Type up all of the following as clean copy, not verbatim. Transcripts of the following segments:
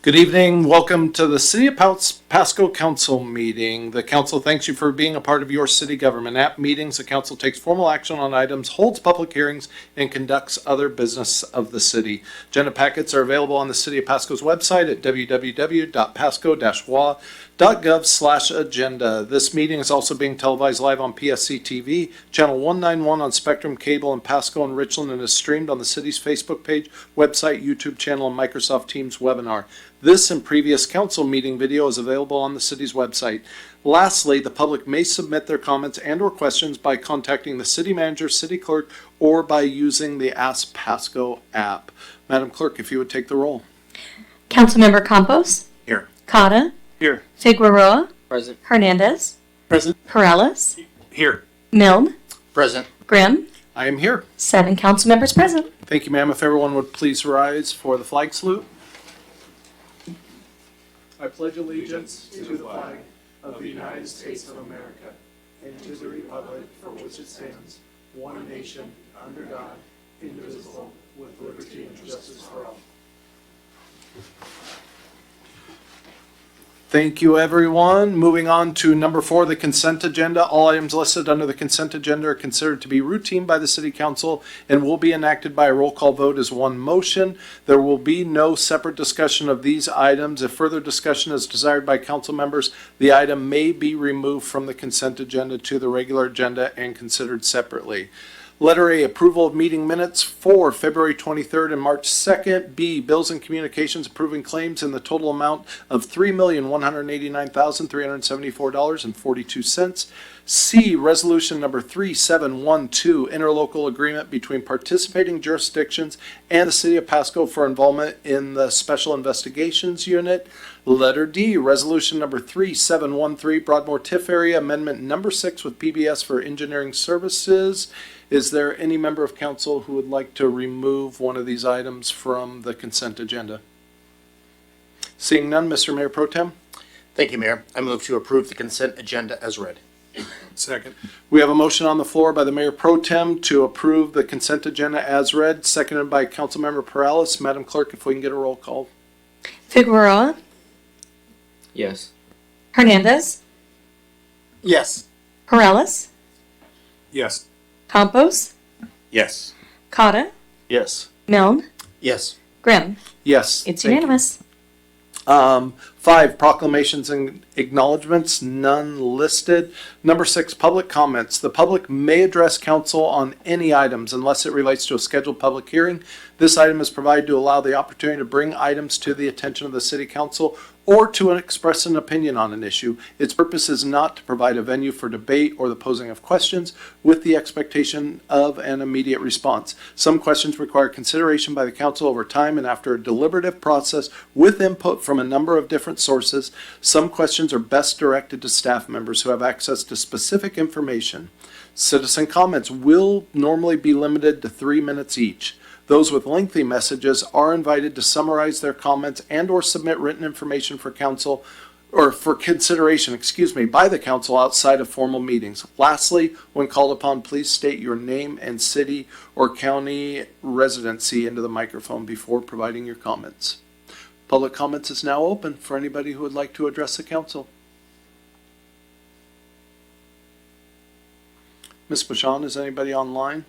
Good evening. Welcome to the City of Pasco Council meeting. The council thanks you for being a part of your city government. At meetings, the council takes formal action on items, holds public hearings, and conducts other business of the city. Agenda packets are available on the City of Pasco's website at www.pasco-wa.gov/agenda. This meeting is also being televised live on PSC-TV, channel 191 on Spectrum Cable in Pasco and Richland, and is streamed on the city's Facebook page, website, YouTube channel, and Microsoft Teams webinar. This and previous council meeting video is available on the city's website. Lastly, the public may submit their comments and or questions by contacting the city manager, city clerk, or by using the Ask Pasco app. Madam Clerk, if you would take the roll. Councilmember Campos. Here. Cotta. Here. Figueroa. Present. Hernandez. Present. Perales. Here. Milne. Present. Grimm. I am here. 7 council members present. Thank you, ma'am. If everyone would please rise for the flag salute. I pledge allegiance to the flag of the United States of America and to the republic for which it stands, one nation, under God, indivisible, with liberty and justice for all. Thank you, everyone. Moving on to number 4, the consent agenda. All items listed under the consent agenda are considered to be routine by the City Council and will be enacted by a roll call vote as one motion. There will be no separate discussion of these items. If further discussion is desired by council members, the item may be removed from the consent agenda to the regular agenda and considered separately. Letter A, approval of meeting minutes for February 23rd and March 2nd. B, bills and communications approving claims in the total amount of $3,189,374.42. C, resolution number 3712, interlocal agreement between participating jurisdictions and the City of Pasco for involvement in the Special Investigations Unit. Letter D, resolution number 3713, Broadmoor TIF area amendment number 6 with PBS for engineering services. Is there any member of council who would like to remove one of these items from the consent agenda? Seeing none, Mr. Mayor Pro Tem. Thank you, Mayor. I move to approve the consent agenda as read. Second. We have a motion on the floor by the Mayor Pro Tem to approve the consent agenda as read, seconded by Councilmember Perales. Madam Clerk, if we can get a roll call. Figueroa. Yes. Hernandez. Yes. Perales. Yes. Campos. Yes. Cotta. Yes. Milne. Yes. Grimm. Yes. It's Thank you. unanimous. 5, proclamations and acknowledgements, none listed. Number 6, public comments. The public may address council on any items unless it relates to a scheduled public hearing. This item is provided to allow the opportunity to bring items to the attention of the City Council or to express an opinion on an issue. Its purpose is not to provide a venue for debate or the posing of questions with the expectation of an immediate response. Some questions require consideration by the council over time and after a deliberative process with input from a number of different sources. Some questions are best directed to staff members who have access to specific information. Citizen comments will normally be limited to 3 minutes each. Those with lengthy messages are invited to summarize their comments and or submit written information for council or for consideration, by the council outside of formal meetings. Lastly, when called upon, please state your name and city or county residency into the microphone before providing your comments. Public comments is now open for anybody who would like to address the council. Ms. Bashan, is anybody online?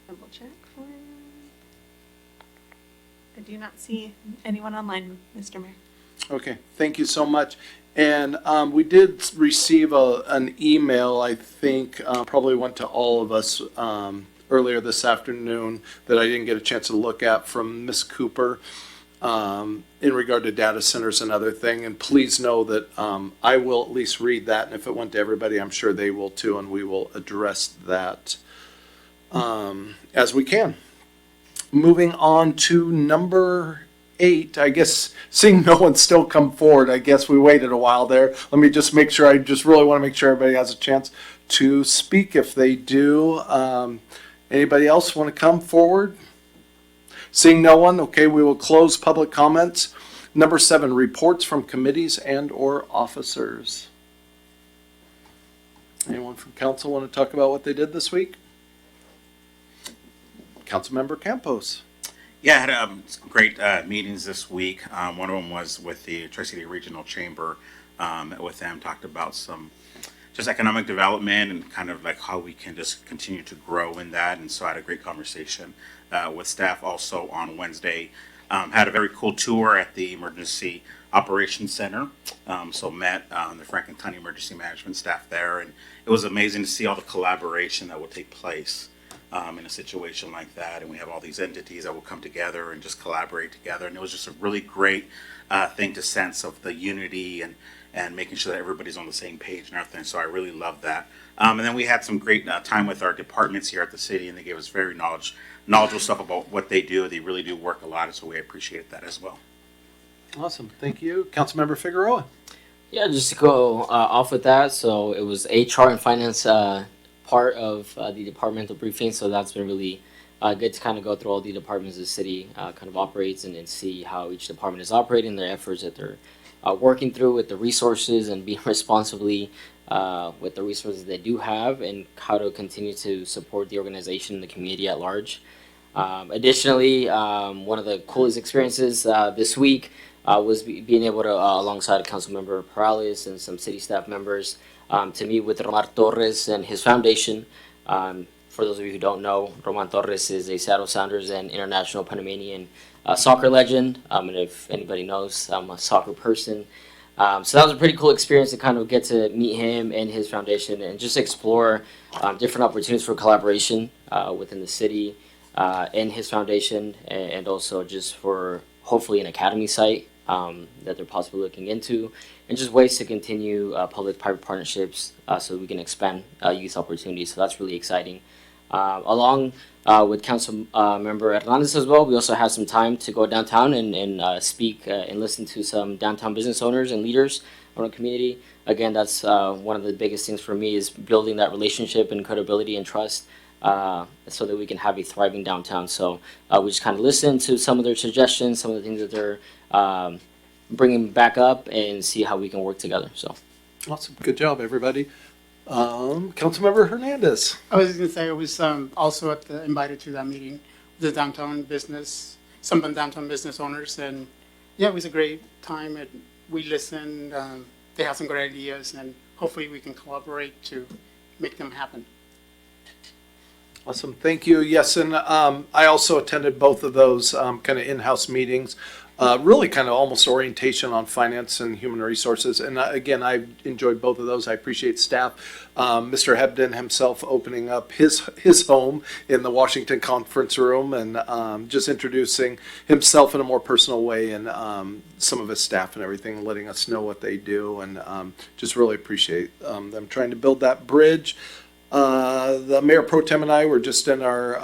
Double check for you. I do not see anyone online, Mr. Mayor. Okay, thank you so much. And we did receive an email, I think, probably went to all of us earlier this afternoon that I didn't get a chance to look at from Ms. Cooper in regard to data centers and other thing. And please know that I will at least read that. And if it went to everybody, I'm sure they will too. And we will address that as we can. Moving on to number 8, I guess, seeing no one still come forward, I guess we waited a while there. Let me just make sure, I just really want to make sure everybody has a chance to speak if they do. Anybody else want to come forward? Seeing no one, okay, we will close public comments. Number 7, reports from committees and or officers. Anyone from council want to talk about what they did this week? Councilmember Campos. Yeah, I had great meetings this week. One of them was with the Tri-City Regional Chamber. Met with them, talked about some just economic development and kind of like how we can just continue to grow in that. And so I had a great conversation with staff also on Wednesday. Had a very cool tour at the Emergency Operations Center. So met the Franklin County Emergency Management staff there, and it was amazing to see all the collaboration that would take place in a situation like that. And we have all these entities that will come together and just collaborate together. And it was just a really great thing to sense of the unity and making sure that everybody's on the same page and everything. So I really love that. And then we had some great time with our departments here at the city, and they gave us very knowledgeable stuff about what they do. They really do work a lot, and so we appreciate that as well. Awesome. Thank you. Councilmember Figueroa. Yeah, just to go off with that. So it was HR and finance part of the departmental briefing. So that's been really good to kind of go through all the departments the city kind of operates and see how each department is operating, their efforts that they're working through with the resources and being responsibly with the resources they do have, and how to continue to support the organization and the community at large. Additionally, one of the coolest experiences this week was being able to, alongside Councilmember Perales and some city staff members, to meet with Romar Torres and his foundation. For those of you who don't know, Roman Torres is a Seattle Sounders and international Panamanian soccer legend. And if anybody knows, I'm a soccer person. So that was a pretty cool experience to kind of get to meet him and his foundation and just explore different opportunities for collaboration within the city and his foundation, and also just for hopefully an academy site that they're possibly looking into, and just ways to continue public-private partnerships so we can expand youth opportunities. So that's really exciting. Along with Council Member Hernandez as well, we also had some time to go downtown and speak and listen to some downtown business owners and leaders from the community. Again, that's one of the biggest things for me, is building that relationship and credibility and trust so that we can have a thriving downtown. So we just kind of listened to some of their suggestions, some of the things that they're bringing back up, and see how we can work together. So Awesome. Good job, everybody. Councilmember Hernandez. I was going to say I was also invited to that meeting with the some downtown business owners, and yeah, it was a great time. And we listened. They have some great ideas, and hopefully we can collaborate to make them happen. Awesome. Thank you. Yes, and I also attended both of those kind of in-house meetings. Really kind of almost orientation on finance and human resources. And again, I enjoyed both of those. I appreciate staff. Mr. Hebden himself opening up his home in the Washington conference room, and just introducing himself in a more personal way, and some of his staff and everything, letting us know what they do, and just really appreciate them trying to build that bridge. The Mayor Pro Tem and I were just in our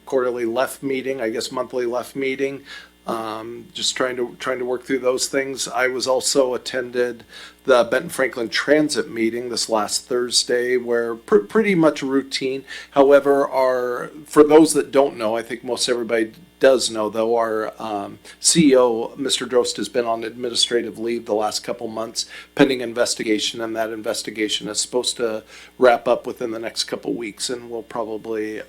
quarterly left meeting, monthly left meeting. Just trying to work through those things. I was also attended the Benton Franklin Transit meeting this last Thursday, where pretty much routine. However, for those that don't know, I think most everybody does know, though, our CEO, Mr. Drost, has been on administrative leave the last couple months pending investigation, and that investigation is supposed to wrap up within the next couple weeks, and we'll probably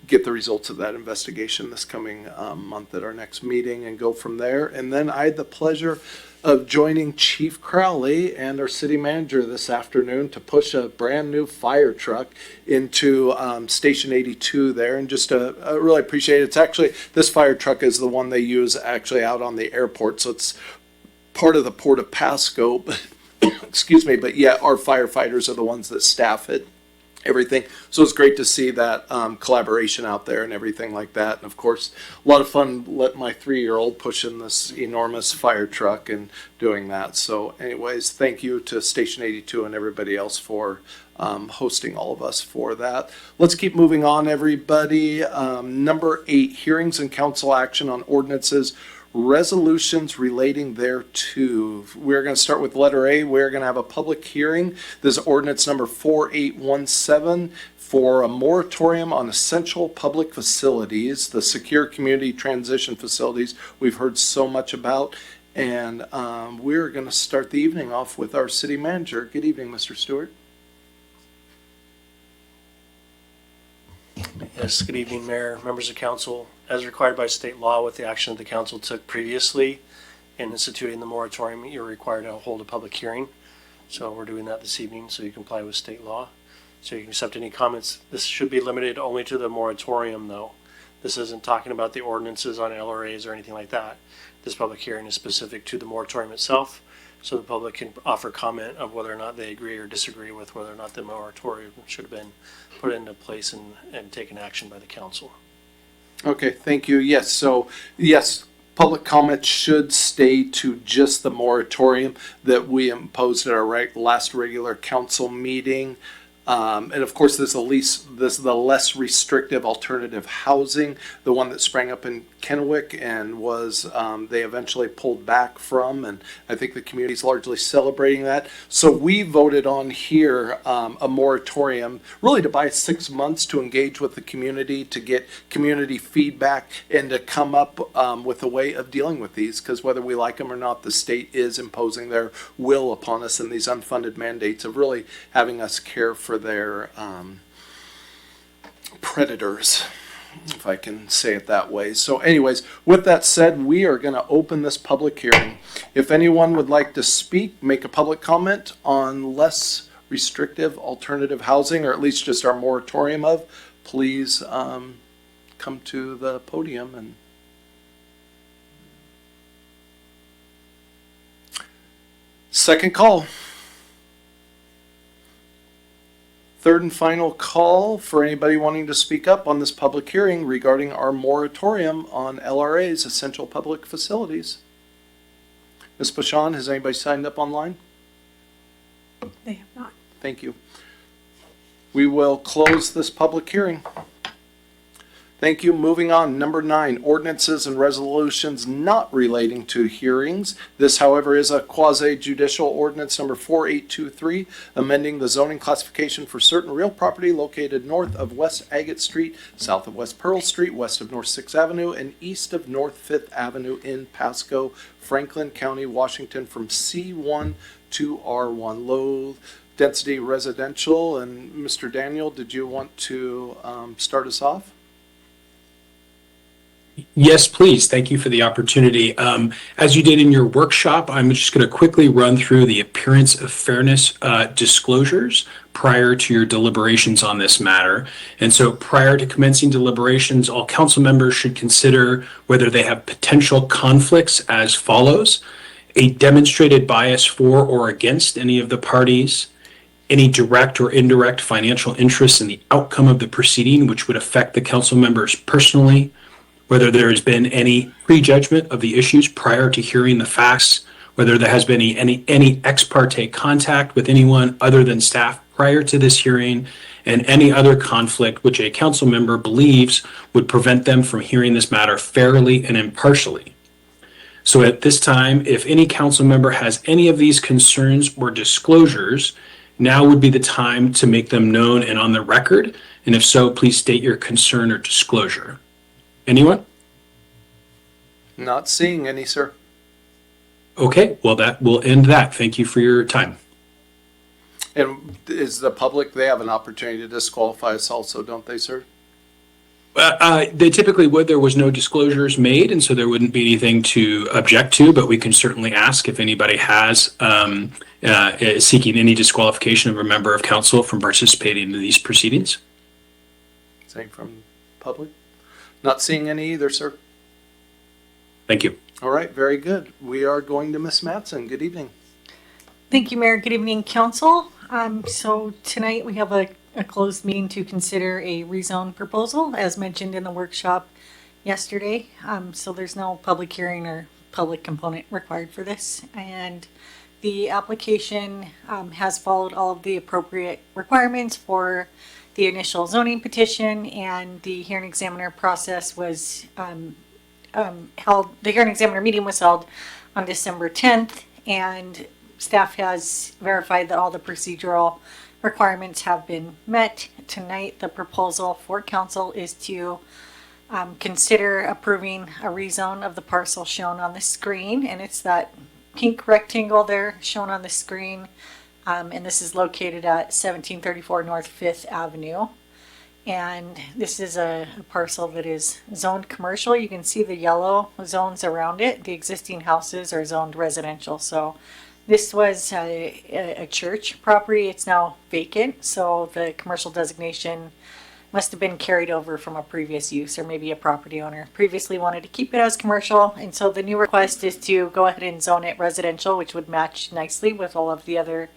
get the results of that investigation this coming month at our next meeting and go from there. And then I had the pleasure of joining Chief Crowley and our city manager this afternoon to push a brand new fire truck into Station 82 there, and just I really appreciate it. It's actually, this fire truck is the one they use actually out on the airport, so it's part of the Port of Pasco, but excuse me, but yeah, our firefighters are the ones that staff it. Everything. So it's great to see that collaboration out there and everything like that. And of course, a lot of fun letting my 3-year-old push in this enormous fire truck and doing that. So anyways, thank you to Station 82 and everybody else for hosting all of us for that. Let's keep moving on, everybody. Number 8, hearings and council action on ordinances, resolutions relating thereto. We're going to start with letter A. We're going to have a public hearing. This is ordinance number 4817 for a moratorium on essential public facilities, the secure community transition facilities we've heard so much about. And we're going to start the evening off with our city manager. Good evening, Mr. Stewart. Yes, good evening, Mayor, members of council. As required by state law with the action that the council took previously in instituting the moratorium, you're required to hold a public hearing. So we're doing that this evening so you comply with state law. So you can accept any comments. This should be limited only to the moratorium though. This isn't talking about the ordinances on LRAs or anything like that. This public hearing is specific to the moratorium itself. So the public can offer comment of whether or not they agree or disagree with whether or not the moratorium should have been put into place and taken action by the council. Okay, thank you. Yes, so, yes, public comment should stay to just the moratorium that we imposed at our last regular council meeting. And of course, this is the less restrictive alternative housing, the one that sprang up in Kennewick and was they eventually pulled back from, and I think the community is largely celebrating that. So we voted on here a moratorium, really to buy 6 months to engage with the community, to get community feedback, and to come up with a way of dealing with these. Because whether we like them or not, the state is imposing their will upon us and these unfunded mandates of really having us care for their predators, if I can say it that way. So anyways, with that said, we are going to open this public hearing. If anyone would like to speak, make a public comment on less restrictive alternative housing, or at least just our moratorium of, please come to the podium. And second call. Third and final call for anybody wanting to speak up on this public hearing regarding our moratorium on LRA's essential public facilities. Ms. Bashan, has anybody signed up online? They have not. Thank you. We will close this public hearing. Thank you. Moving on, number 9, ordinances and resolutions not relating to hearings. This, however, is a quasi-judicial ordinance number 4823, amending the zoning classification for certain real property located north of West Agate Street, south of West Pearl Street, west of North 6th Avenue, and east of North 5th Avenue in Pasco, Franklin County, Washington, from C1 to R1. Low density residential. And Mr. Daniel, did you want to start us off? Yes, please. Thank you for the opportunity. As you did in your workshop, I'm just going to quickly run through the appearance of fairness disclosures prior to your deliberations on this matter. And so prior to commencing deliberations, all council members should consider whether they have potential conflicts as follows: a demonstrated bias for or against any of the parties, any direct or indirect financial interest in the outcome of the proceeding, which would affect the council members personally, whether there has been any prejudgment of the issues prior to hearing the facts, whether there has been any ex parte contact with anyone other than staff prior to this hearing, and any other conflict which a council member believes would prevent them from hearing this matter fairly and impartially. So at this time, if any council member has any of these concerns or disclosures, now would be the time to make them known and on the record. And if so, please state your concern or disclosure. Anyone? Not seeing any, sir. Okay, well, that will end that. Thank you for your time. And is the public, they have an opportunity to disqualify us also, don't they, sir? They typically would. There was no disclosures made, and so there wouldn't be anything to object to, but we can certainly ask if anybody has seeking any disqualification of a member of council from participating in these proceedings. Same from public? Not seeing any either, sir. Thank you. All right, very good. We are going to Ms. Mattson. Good evening. Thank you, Mayor. Good evening, council. So tonight we have a closed meeting to consider a rezone proposal, as mentioned in the workshop yesterday. So there's no public hearing or public component required for this. And the application has followed all of the appropriate requirements for the initial zoning petition, and the hearing examiner process was held. The hearing examiner meeting was held on December 10th, and staff has verified that all the procedural requirements have been met. Tonight, the proposal for council is to consider approving a rezone of the parcel shown on the screen, and it's that pink rectangle there shown on the screen. And this is located at 1734 North 5th Avenue. And this is a parcel that is zoned commercial. You can see the yellow zones around it. The existing houses are zoned residential. So this was a church property. It's now vacant. So the commercial designation must have been carried over from a previous use, or maybe a property owner previously wanted to keep it as commercial. And so the new request is to go ahead and zone it residential, which would match nicely with all of the other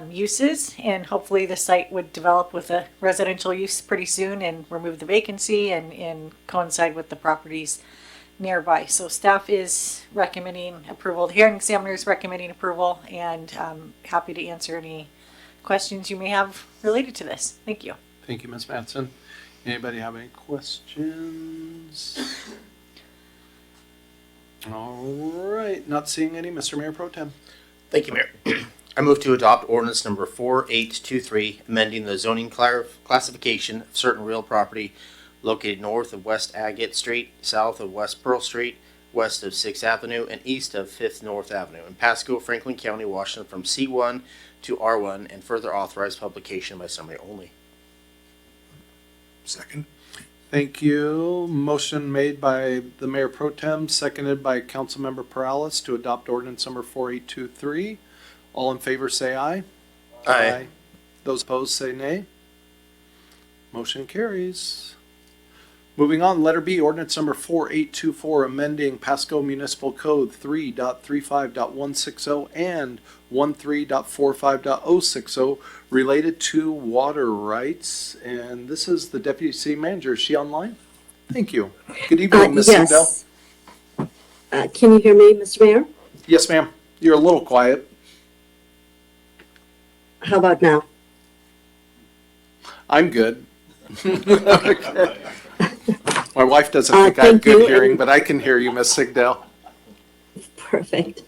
uses, and hopefully the site would develop with a residential use pretty soon and remove the vacancy and coincide with the properties nearby. So staff is recommending approval. The hearing examiner is recommending approval, and I'm happy to answer any questions you may have related to this. Thank you. Thank you, Ms. Mattson. Anybody have any questions? All right, not seeing any. Mr. Mayor Pro Tem. Thank you, Mayor. I move to adopt ordinance number 4823, amending the zoning classification of certain real property located north of West Agate Street, south of West Pearl Street, west of 6th Avenue, and east of 5th North Avenue in Pasco, Franklin County, Washington, from C1 to R1, and further authorize publication by summary only. Second. Thank you. Motion made by the Mayor Pro Tem, seconded by Councilmember Perales to adopt ordinance number 4823. All in favor say aye. Aye. Those opposed say nay. Motion carries. Moving on, letter B, ordinance number 4824, amending Pasco Municipal Code 3.35.160 and 13.45.060 related to water rights. And this is the Deputy City Manager. Is she online? Thank you. Good evening, Ms. Sindel. Can you hear me, Mr. Mayor? Yes, ma'am. You're a little quiet. How about now? I'm good. Okay. My wife doesn't think I have thank good you, hearing, and- but I can hear you, Miss Sigdale. Perfect.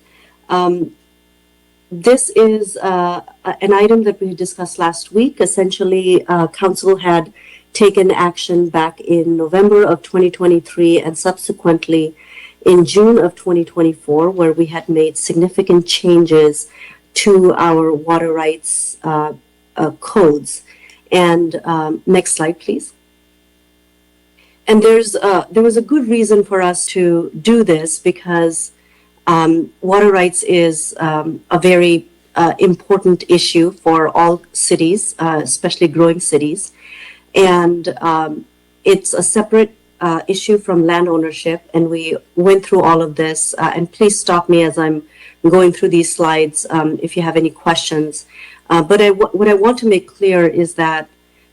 This is an item that we discussed last week. Essentially, council had taken action back in November of 2023 and subsequently in June of 2024, where we had made significant changes to our water rights codes. And next slide, please. And there was a good reason for us to do this because water rights is a very important issue for all cities, especially growing cities. And it's a separate issue from land ownership. And we went through all of this. And please stop me as I'm going through these slides if you have any questions. But what I want to make clear is that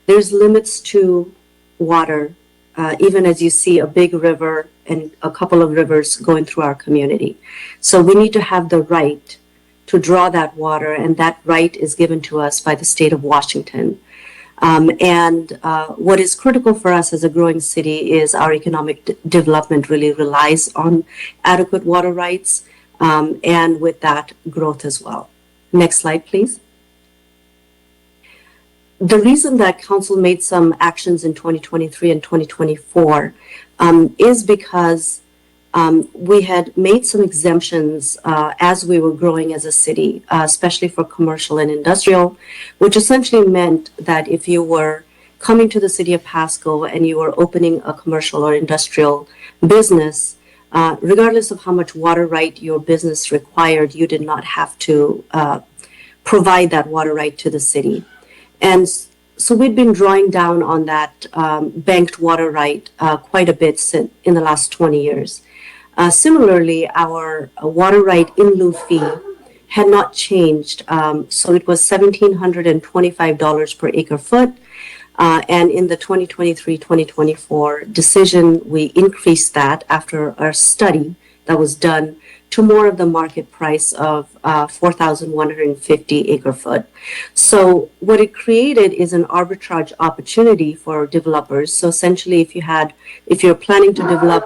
there's limits to water, even as you see a big river and a couple of rivers going through our community. So we need to have the right to draw that water, and that right is given to us by the state of Washington. And what is critical for us as a growing city is our economic development really relies on adequate water rights, and with that, growth as well. Next slide, please. The reason that council made some actions in 2023 and 2024 is because we had made some exemptions as we were growing as a city, especially for commercial and industrial, which essentially meant that if you were coming to the city of Pasco and you were opening a commercial or industrial business, regardless of how much water right your business required, you did not have to provide that water right to the city. And so we'd been drawing down on that banked water right quite a bit in the last 20 years. Similarly, our water right in lieu fee had not changed. So it was $1,725 per acre foot. And in the 2023-2024 decision, we increased that after our study that was done to more of the market price of 4,150 acre foot. So what it created is an arbitrage opportunity for developers. So essentially, if you're planning to develop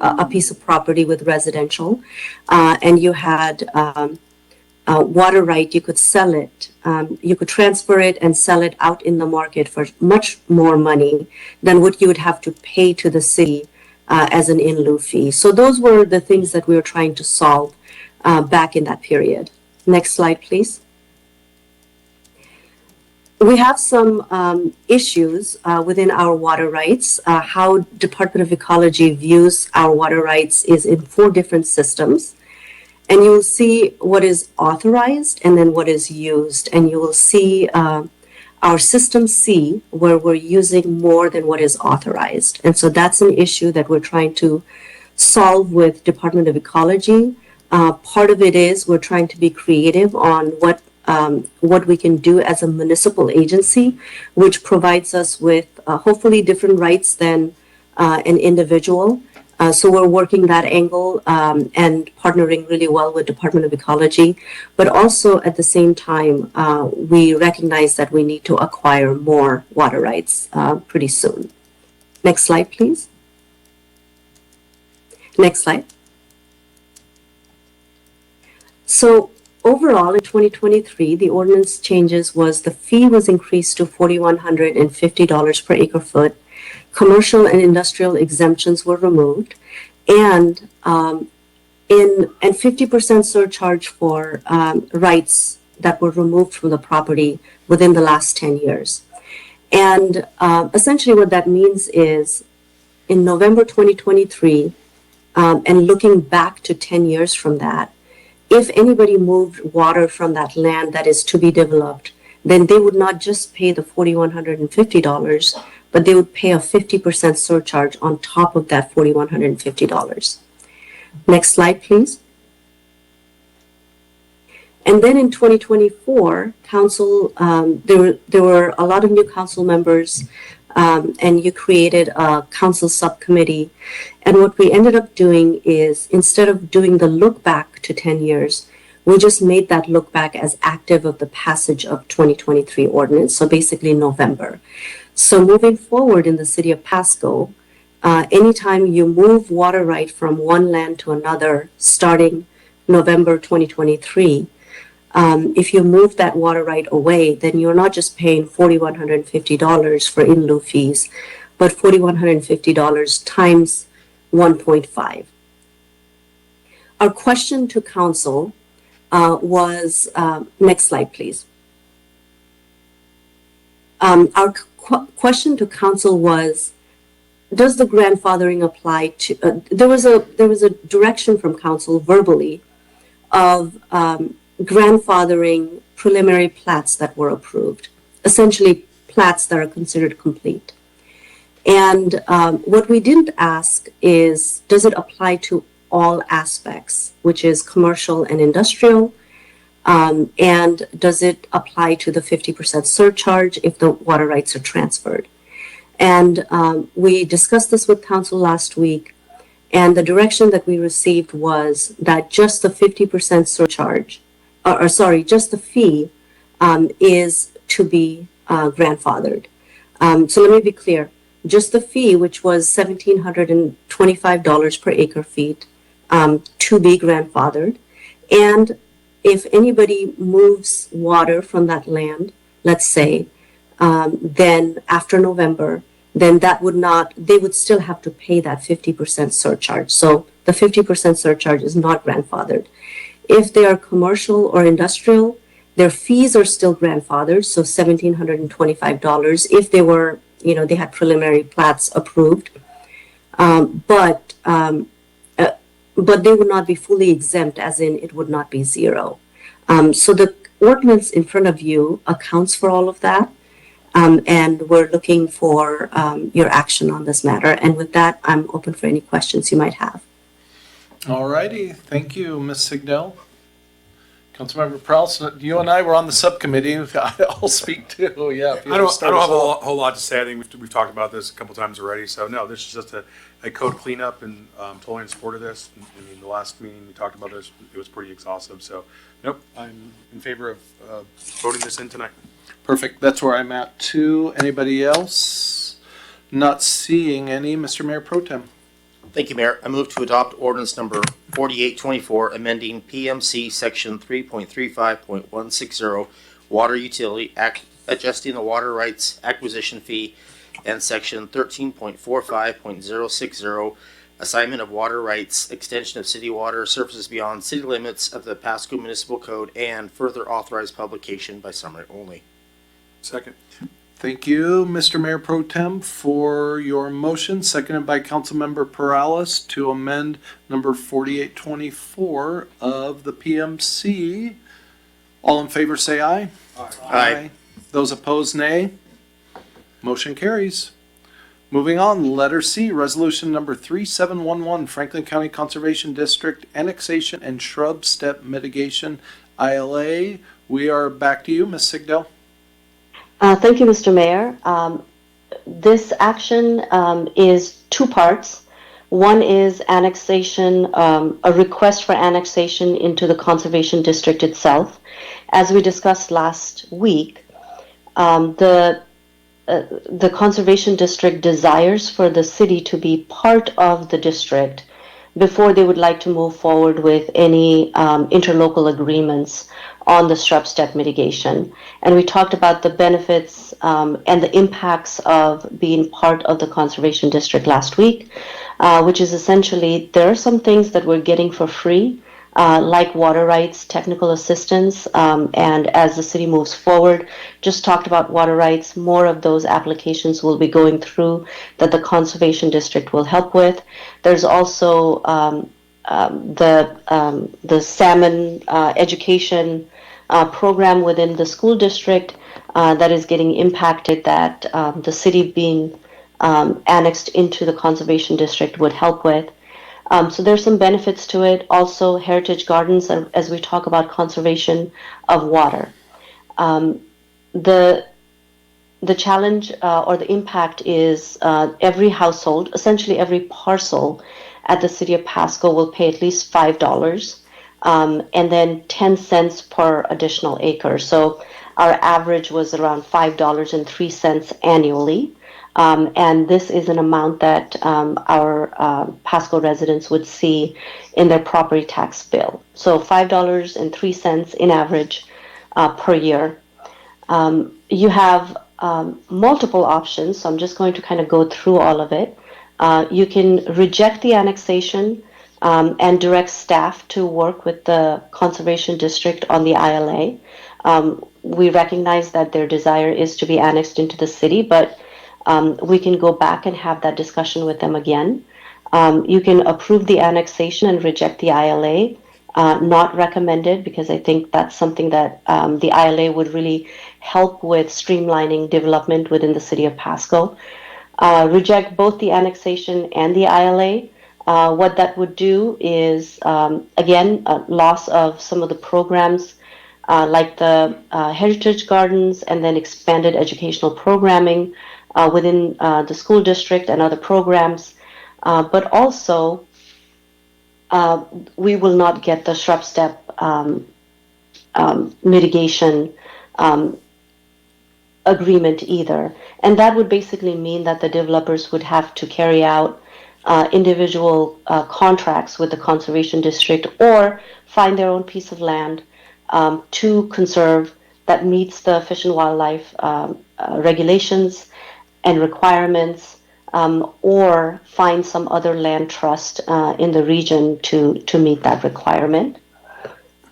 a piece of property with residential, and you had water right, you could sell it. You could transfer it and sell it out in the market for much more money than what you would have to pay to the city as an in lieu fee. So those were the things that we were trying to solve back in that period. Next slide, please. we have some issues within our water rights. How Department of Ecology views our water rights is in 4 different systems. And you will see what is authorized and then what is used. And you will see our system C, where we're using more than what is authorized. And so that's an issue that we're trying to solve with Department of Ecology. Part of it is we're trying to be creative on what we can do as a municipal agency, which provides us with hopefully different rights than an individual. So we're working that angle and partnering really well with Department of Ecology. But also at the same time, we recognize that we need to acquire more water rights pretty soon. Next slide, please. Next slide. So overall, in 2023, the ordinance changes was the fee was increased to $4,150 per acre foot. Commercial and industrial exemptions were removed, and 50% surcharge for rights that were removed from the property within the last 10 years. And essentially what that means is in November 2023, and looking back to 10 years from that, if anybody moved water from that land that is to be developed, then they would not just pay the $4,150, but they would pay a 50% surcharge on top of that $4,150. Next slide, please. And then in 2024, council, there were a lot of new council members, and you created a council subcommittee. And what we ended up doing is, instead of doing the look back to 10 years, we just made that look back as active of the passage of 2023 ordinance, so basically November. So moving forward in the city of Pasco, anytime you move water right from one land to another, starting November 2023, if you move that water right away, then you're not just paying $4,150 for in lieu fees, but $4,150 times 1.5. Our question to council was, next slide, please. Our question to council was, does the grandfathering apply to, there was a direction from council verbally of grandfathering preliminary plats that were approved, essentially plats that are considered complete. And what we didn't ask is, does it apply to all aspects, which is commercial and industrial? And does it apply to the 50% surcharge if the water rights are transferred? And we discussed this with council last week, and the direction that we received was that just the 50% surcharge, just the fee is to be grandfathered. So let me be clear. Just the fee, which was $1,725 per acre feet, to be grandfathered. And if anybody moves water from that land, let's say, then after November, then that would not, they would still have to pay that 50% surcharge. So the 50% surcharge is not grandfathered. If they are commercial or industrial, their fees are still grandfathered, so $1,725 if they were, they had preliminary plats approved. But they would not be fully exempt, as in it would not be zero. So the ordinance in front of you accounts for all of that. And we're looking for your action on this matter. And with that, I'm open for any questions you might have. All righty. Thank you, Ms. Signell. Councilmember Prowse, you and I were on the subcommittee. I'll speak too. Yeah. I don't have a whole lot to say. I think we've talked about this a couple times already. So no, this is just a code cleanup, and totally in support of this. I mean, the last meeting we talked about this, it was pretty exhaustive. So nope, I'm in favor of voting this in tonight. Perfect. That's where I'm at too. Anybody else? Not seeing any. Mr. Mayor Pro Tem. Thank you, Mayor. I move to adopt ordinance number 4824, amending PMC section 3.35.160, water utility, adjusting the water rights acquisition fee, and section 13.45.060, assignment of water rights, extension of city water surfaces beyond city limits of the Pasco Municipal Code, and further authorized publication by summary only. Second. Thank you, Mr. Mayor Pro Tem, for your motion, seconded by Councilmember Perales to amend number 4824 of the PMC. All in favor, say aye. Aye. Those opposed, nay. Motion carries. Moving on, letter C, resolution number 3711, Franklin County Conservation District Annexation and Shrub Step Mitigation, ILA. We are back to you, Ms. Sigdell. Thank you, Mr. Mayor. This action is two parts. One is annexation, a request for annexation into the Conservation District itself. As we discussed last week, the Conservation District desires for the city to be part of the district before they would like to move forward with any interlocal agreements on the shrub step mitigation. And we talked about the benefits and the impacts of being part of the Conservation District last week, which is essentially there are some things that we're getting for free, like water rights, technical assistance, and as the city moves forward, just talked about water rights, more of those applications will be going through that the Conservation District will help with. There's also the salmon education program within the school district that is getting impacted that the city being annexed into the Conservation District would help with. So there's some benefits to it. Also, heritage gardens, as we talk about conservation of water. The challenge or the impact is every household, essentially every parcel at the city of Pasco will pay at least $5 and then 10 cents per additional acre. So our average was around $5.03 annually. And this is an amount that our Pasco residents would see in their property tax bill. So $5.03 in average per year. You have multiple options, so I'm just going to kind of go through all of it. You can reject the annexation and direct staff to work with the Conservation District on the ILA. We recognize that their desire is to be annexed into the city, but we can go back and have that discussion with them again. You can approve the annexation and reject the ILA. Not recommended because I think that's something that the ILA would really help with streamlining development within the city of Pasco. Reject both the annexation and the ILA. What that would do is, again, a loss of some of the programs like the heritage gardens and then expanded educational programming within the school district and other programs. But also, we will not get the shrub step mitigation agreement either. And that would basically mean that the developers would have to carry out individual contracts with the Conservation District or find their own piece of land to conserve that meets the Fish and Wildlife regulations and requirements, or find some other land trust in the region to meet that requirement.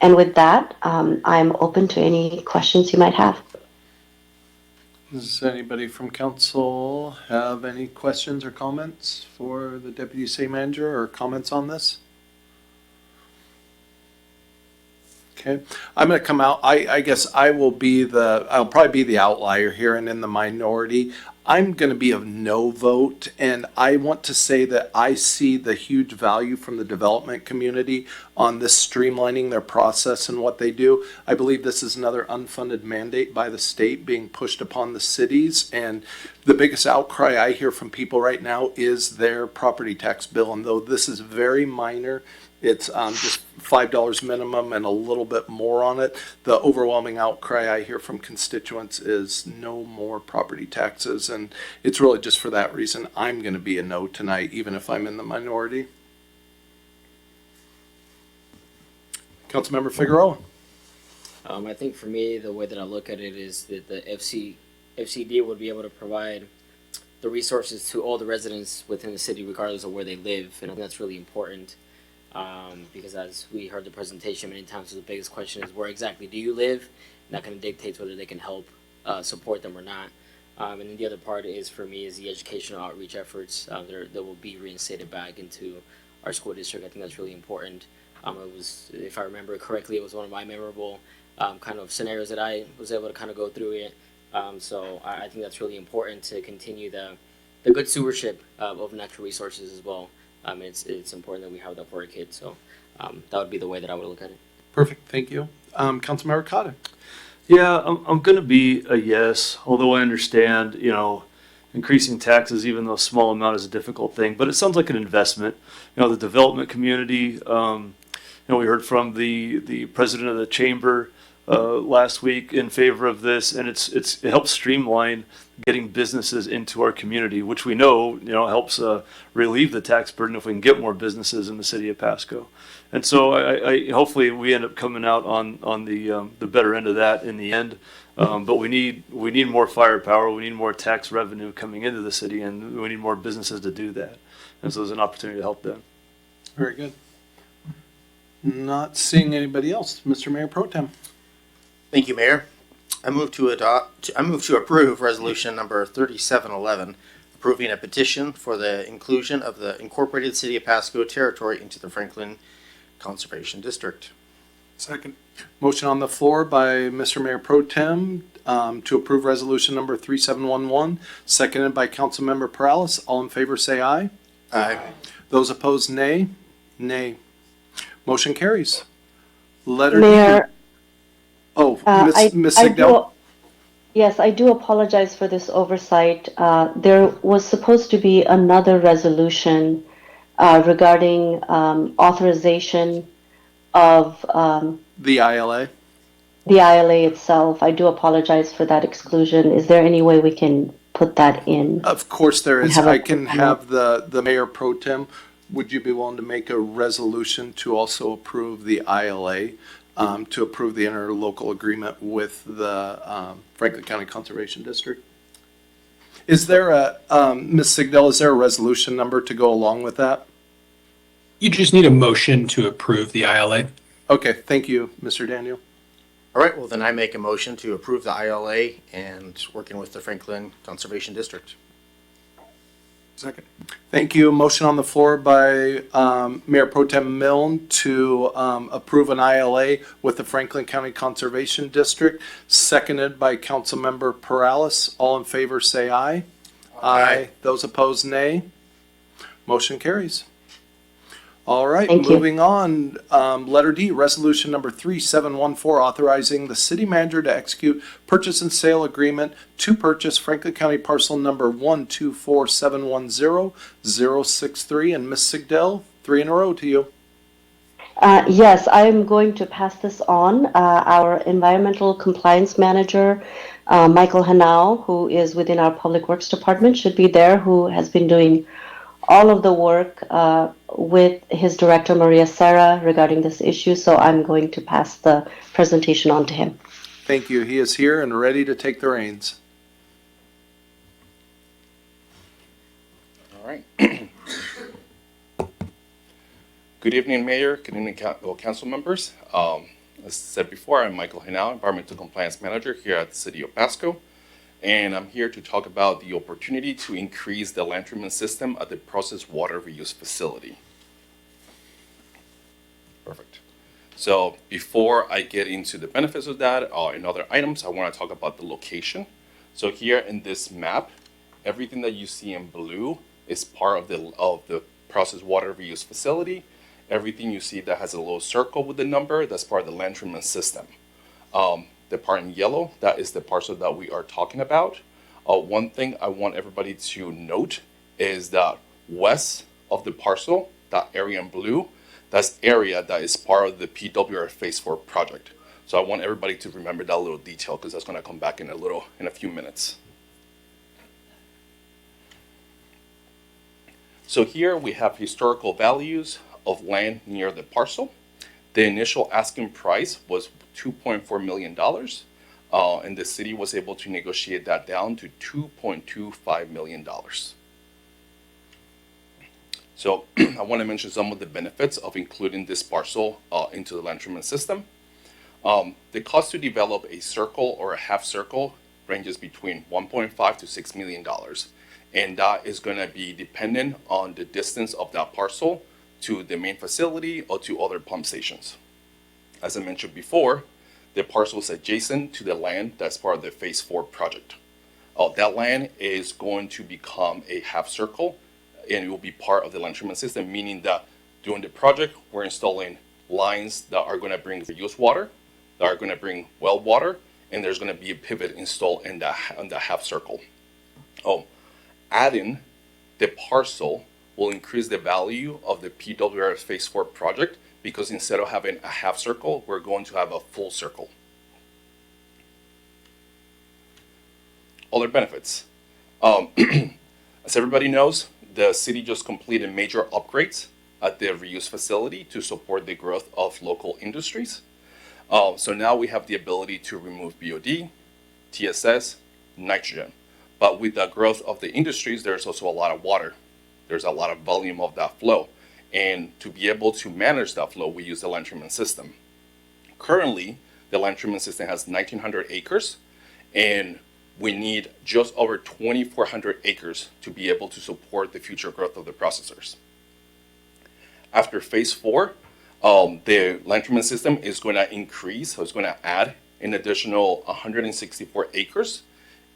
And with that, I'm open to any questions you might have. Does anybody from council have any questions or comments for the Deputy City Manager or comments on this? Okay, I'm going to come out. I guess I'll probably be the outlier here and in the minority. I'm going to be of no vote, and I want to say that I see the huge value from the development community on this streamlining their process and what they do. I believe this is another unfunded mandate by the state being pushed upon the cities, and the biggest outcry I hear from people right now is their property tax bill, and though this is very minor, it's just $5 minimum and a little bit more on it. The overwhelming outcry I hear from constituents is no more property taxes. And it's really just for that reason I'm going to be a no tonight, even if I'm in the minority. Councilmember Figueroa. I think for me, the way that I look at it is that the FCD would be able to provide the resources to all the residents within the city, regardless of where they live. And I think that's really important. Because as we heard the presentation many times, the biggest question is where exactly do you live? And that kind of dictates whether they can help support them or not. And then the other part is for me is the educational outreach efforts that will be reinstated back into our school district. I think that's really important. It was, if I remember correctly, it was one of my memorable kind of scenarios that I was able to kind of go through it. So I think that's really important to continue the good stewardship of natural resources as well. It's important that we have that for our kids. So that would be the way that I would look at it. Perfect, thank you. Councilmember Cotta. Yeah, I'm going to be a yes, although I understand, increasing taxes, even though a small amount is a difficult thing, but it sounds like an investment. The development community, we heard from the president of the chamber last week in favor of this, and it helps streamline getting businesses into our community, which we know, helps relieve the tax burden if we can get more businesses in the city of Pasco. And so I hopefully we end up coming out on the better end of that in the end. But we need more firepower. We need more tax revenue coming into the city, and we need more businesses to do that. And so there's an opportunity to help them. Very good. Not seeing anybody else. Mr. Mayor Pro Tem. Thank you, Mayor. I move to approve resolution number 3711, approving a petition for the inclusion of the incorporated city of Pasco territory into the Franklin Conservation District. Second. Motion on the floor by Mr. Mayor Pro Tem to approve resolution number 3711, seconded by Councilmember Perales. All in favor say aye. Aye. Those opposed, nay. Nay. Motion carries. Letter Mayor, Oh, Ms. I Sigdell? yes, I do apologize for this oversight. There was supposed to be another resolution regarding authorization of The ILA? the ILA itself. I do apologize for that exclusion. Is there any way we can put that in? Of course there is. Have a- I can have the Mayor Pro Tem. Would you be willing to make a resolution to also approve the ILA, to approve the interlocal agreement with the Franklin County Conservation District? Is there Ms. Sigdell, is there a resolution number to go along with that? You just need a motion to approve the ILA. Okay, thank you, Mr. Daniel. All right, well then I make a motion to approve the ILA and working with the Franklin Conservation District. Second. Thank you. Motion on the floor by Mayor Pro Tem Milne to approve an ILA with the Franklin County Conservation District, seconded by Councilmember Perales. All in favor say aye. Aye. Those opposed, nay. Motion carries. All right, Thank you. moving on. Letter D, resolution number 3714, authorizing the city manager to execute purchase and sale agreement to purchase Franklin County parcel number 124710063. And Ms. Sigdell, 3 in a row to you. Yes, I am going to pass this on. Our environmental compliance manager, Michael Hanau, who is within our public works department, should be there, who has been doing all of the work with his director, Maria Serra, regarding this issue. So I'm going to pass the presentation on to him. Thank you. He is here and ready to take the reins. All right. Good evening, Mayor. Good evening, council members. As said before, I'm Michael Hanau, Environmental Compliance Manager here at the City of Pasco. And I'm here to talk about the opportunity to increase the land treatment system at the processed water reuse facility. Perfect. So before I get into the benefits of that and other items, I want to talk about the location. So here in this map, everything that you see in blue is part of the processed water reuse facility. Everything you see that has a little circle with the number, that's part of the land treatment system. The part in yellow, that is the parcel that we are talking about. One thing I want everybody to note is that west of the parcel, that area in blue, that's area that is part of the PWR Phase 4 project. So I want everybody to remember that little detail because that's going to come back in a few minutes. So here we have historical values of land near the parcel. The initial asking price was $2.4 million, and the city was able to negotiate that down to $2.25 million. So I want to mention some of the benefits of including this parcel into the land treatment system. The cost to develop a circle or a half circle ranges between 1.5 to $6 million. And that is going to be dependent on the distance of that parcel to the main facility or to other pump stations. As I mentioned before, the parcel is adjacent to the land that's part of the Phase 4 project. That land is going to become a half circle, and it will be part of the land treatment system, meaning that during the project, we're installing lines that are going to bring reuse water, that are going to bring well water, and there's going to be a pivot installed in that half circle. Adding the parcel will increase the value of the PWRF Phase 4 project, because instead of having a half circle, we're going to have a full circle. Other benefits. As everybody knows, the city just completed major upgrades at the reuse facility to support the growth of local industries. So now we have the ability to remove BOD, TSS, nitrogen. But with the growth of the industries, there's also a lot of water. There's a lot of volume of that flow. And to be able to manage that flow, we use the land treatment system. Currently, the land treatment system has 1,900 acres, and we need just over 2,400 acres to be able to support the future growth of the processors. After Phase 4, the land treatment system is going to increase, so it's going to add an additional 164 acres.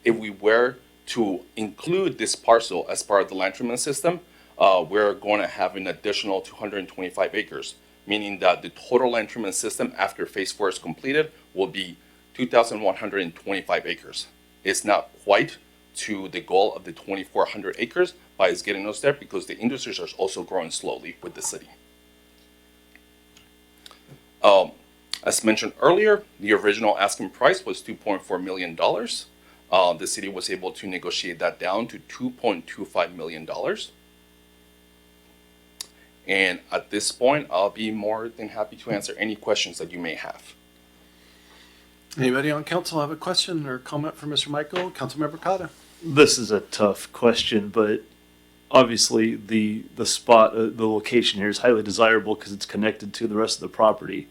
If we were to include this parcel as part of the land treatment system, we're going to have an additional 225 acres, meaning that the total land treatment system after Phase 4 is completed will be 2,125 acres. It's not quite to the goal of the 2,400 acres, but it's getting us there because the industries are also growing slowly with the city. As mentioned earlier, the original asking price was $2.4 million. The city was able to negotiate that down to $2.25 million. And at this point, I'll be more than happy to answer any questions that you may have. Anybody on council have a question or comment for Mr. Michael? Councilmember Cotta. This is a tough question, but obviously the spot, the location here is highly desirable because it's connected to the rest of the property.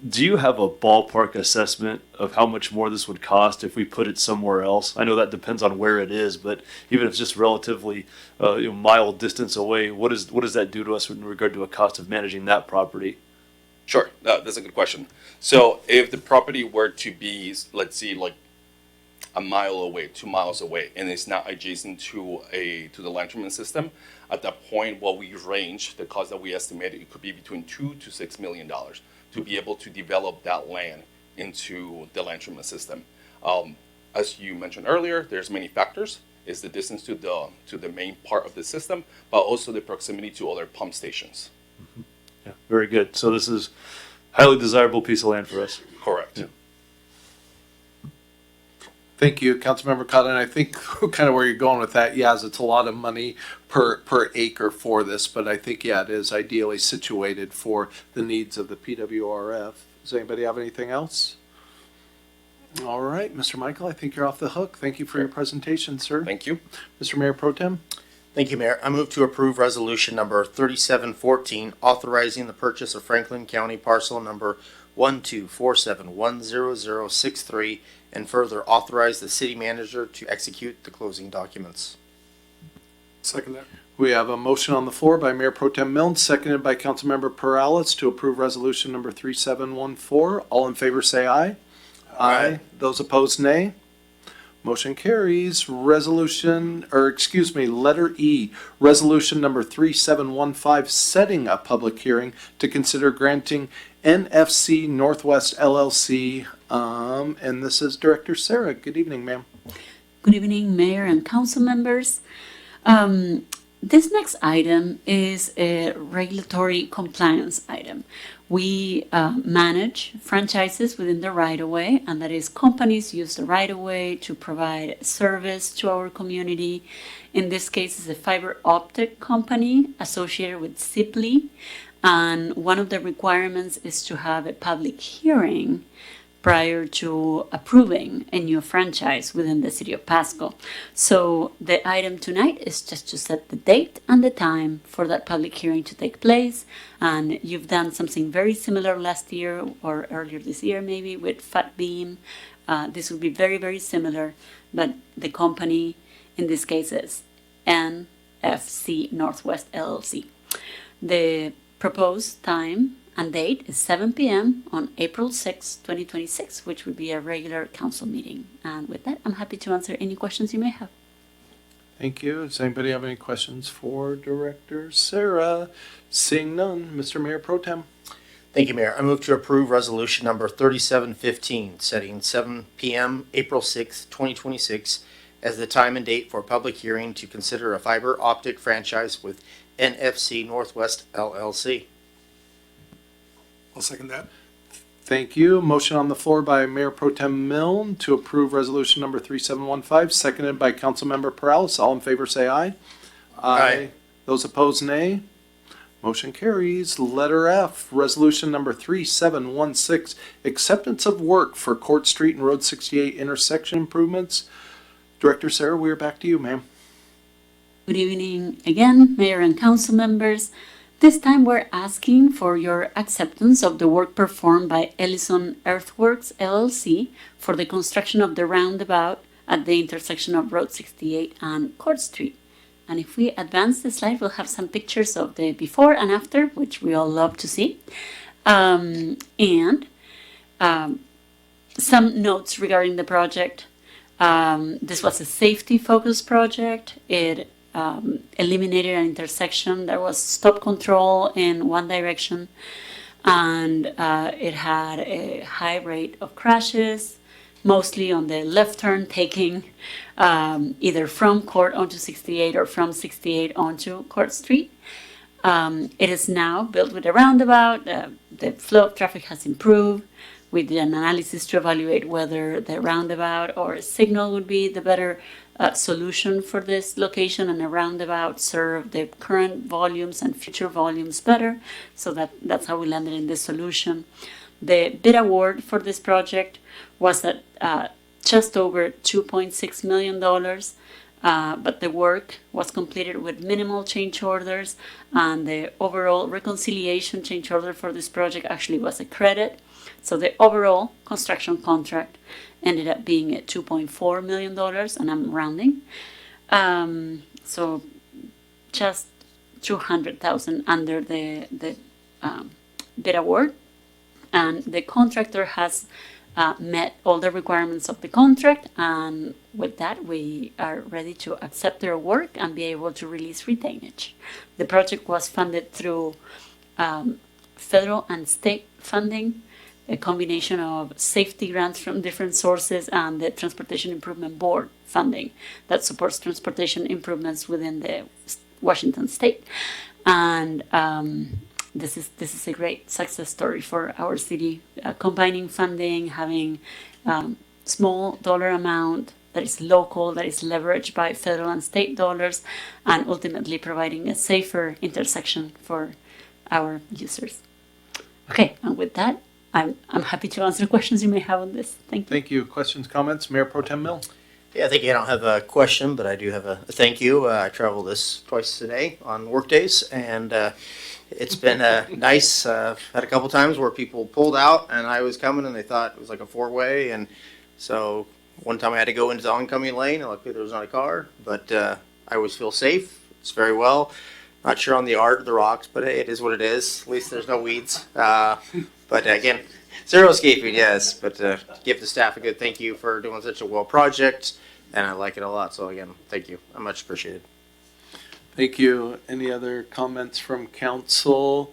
Do you have a ballpark assessment of how much more this would cost if we put it somewhere else? I know that depends on where it is, but even if it's just relatively mile distance away, what does that do to us in regard to a cost of managing that property? Sure, that's a good question. So if the property were to be, let's see, like a mile away, 2 miles away, and it's not adjacent to the land treatment system, at that point, what we range, the cost that we estimated, it could be between $2 to $6 million to be able to develop that land into the land treatment system. As you mentioned earlier, there's many factors. It's the distance to the main part of the system, but also the proximity to other pump stations. Mm-hmm. Yeah, very good. So this is a highly desirable piece of land for us. Correct. Yeah. Thank you, Councilmember Cotta. And I think kind of where you're going with that, yes, it's a lot of money per acre for this, but I think, yeah, it is ideally situated for the needs of the PWRF. Does anybody have anything else? All right, Mr. Michael, I think you're off the hook. Thank you for your presentation, sir. Thank you. Mr. Mayor Pro Tem. Thank you, Mayor. I move to approve resolution number 3714, authorizing the purchase of Franklin County parcel number 124710063, and further authorize the city manager to execute the closing documents. Second that. We have a motion on the floor by Mayor Pro Tem Milne, seconded by Councilmember Perales to approve resolution number 3714. All in favor say aye. Aye. Those opposed, nay. Motion carries. Letter E, resolution number 3715, setting a public hearing to consider granting NFC Northwest LLC, and this is Director Sarah. Good evening, ma'am. Good evening, Mayor and council members. This next item is a regulatory compliance item. We manage franchises within the right-of-way, and that is companies use the right-of-way to provide service to our community. In this case, it's a fiber optic company associated with Sipley, and one of the requirements is to have a public hearing prior to approving a new franchise within the city of Pasco. So the item tonight is just to set the date and the time for that public hearing to take place. And you've done something very similar last year or earlier this year maybe with Fat Beam. this will be very, very similar, but the company in this case is NFC Northwest LLC. The proposed time and date is 7 p.m. on April 6, 2026, which would be a regular council meeting. And with that, I'm happy to answer any questions you may have. Thank you. Does anybody have any questions for Director Sarah? Seeing none, Mr. Mayor Pro Tem. Thank you, Mayor. I move to approve resolution number 3715, setting 7 p.m. April 6, 2026 as the time and date for a public hearing to consider a fiber optic franchise with NFC Northwest LLC. I'll second that. Thank you. Motion on the floor by Mayor Pro Tem Milne to approve resolution number 3715, seconded by Councilmember Perales. All in favor say aye. Aye. Those opposed, nay. Motion carries. Letter F, resolution number 3716, acceptance of work for Court Street and Road 68 intersection improvements. Director Sarah, we are back to you, ma'am. Good evening again, Mayor and Council members. This time we're asking for your acceptance of the work performed by Ellison Earthworks LLC for the construction of the roundabout at the intersection of Road 68 and Court Street. And if we advance the slide, we'll have some pictures of the before and after, which we all love to see. And some notes regarding the project. This was a safety-focused project. It eliminated an intersection. There was stop control in one direction, and it had a high rate of crashes, mostly on the left turn, taking either from Court onto 68 or from 68 onto Court Street. It is now built with a roundabout. The flow of traffic has improved. We did an analysis to evaluate whether the roundabout or a signal would be the better solution for this location, and a roundabout serve the current volumes and future volumes better. So that's how we landed in this solution. The bid award for this project was at just over $2.6 million, but the work was completed with minimal change orders, and the overall reconciliation change order for this project actually was a credit. So the overall construction contract ended up being at $2.4 million, and I'm rounding. So just $200,000 under the bid award. And the contractor has met all the requirements of the contract, and with that we are ready to accept their work and be able to release retainage. The project was funded through federal and state funding, a combination of safety grants from different sources, and the Transportation Improvement Board funding that supports transportation improvements within the Washington state. And this is a great success story for our city, combining funding, having small dollar amount that is local, that is leveraged by federal and state dollars, and ultimately providing a safer intersection for our users. Okay, and with that, I'm happy to answer questions you may have on this. Thank you. Thank you. Questions, comments? Mayor Pro Tem Milne. Yeah, I think I don't have a question, but I do have a thank you. I travel this twice a day on work days, and it's been nice. Had a couple times where people pulled out and I was coming and they thought it was like a four-way, and so one time I had to go into the oncoming lane, and luckily there was not a car, but I always feel safe. It's very well. Not sure on the art of the rocks, but hey, it is what it is. At least there's no weeds. But again, zero escaping, yes. But give the staff a good thank you for doing such a well project, and I like it a lot. So again, thank you. I much appreciated. Thank you. Any other comments from council?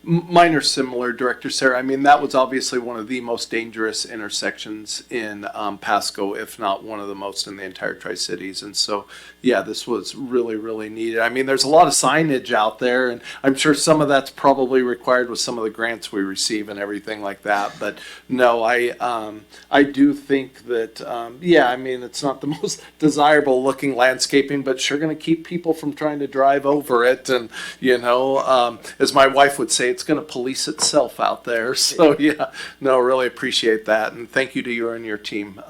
Mine are similar, Director Sarah. I mean, that was obviously one of the most dangerous intersections in Pasco, if not one of the most in the entire Tri-Cities. And so, yeah, this was really, really needed. I mean, there's a lot of signage out there, and I'm sure some of that's probably required with some of the grants we receive and everything like that. But no, I do think that, yeah, I mean, it's not the most desirable looking landscaping, but sure going to keep people from trying to drive over it. And, you know, as my wife would say, it's going to police itself out there. So yeah, no, really appreciate that. And thank you to you and your team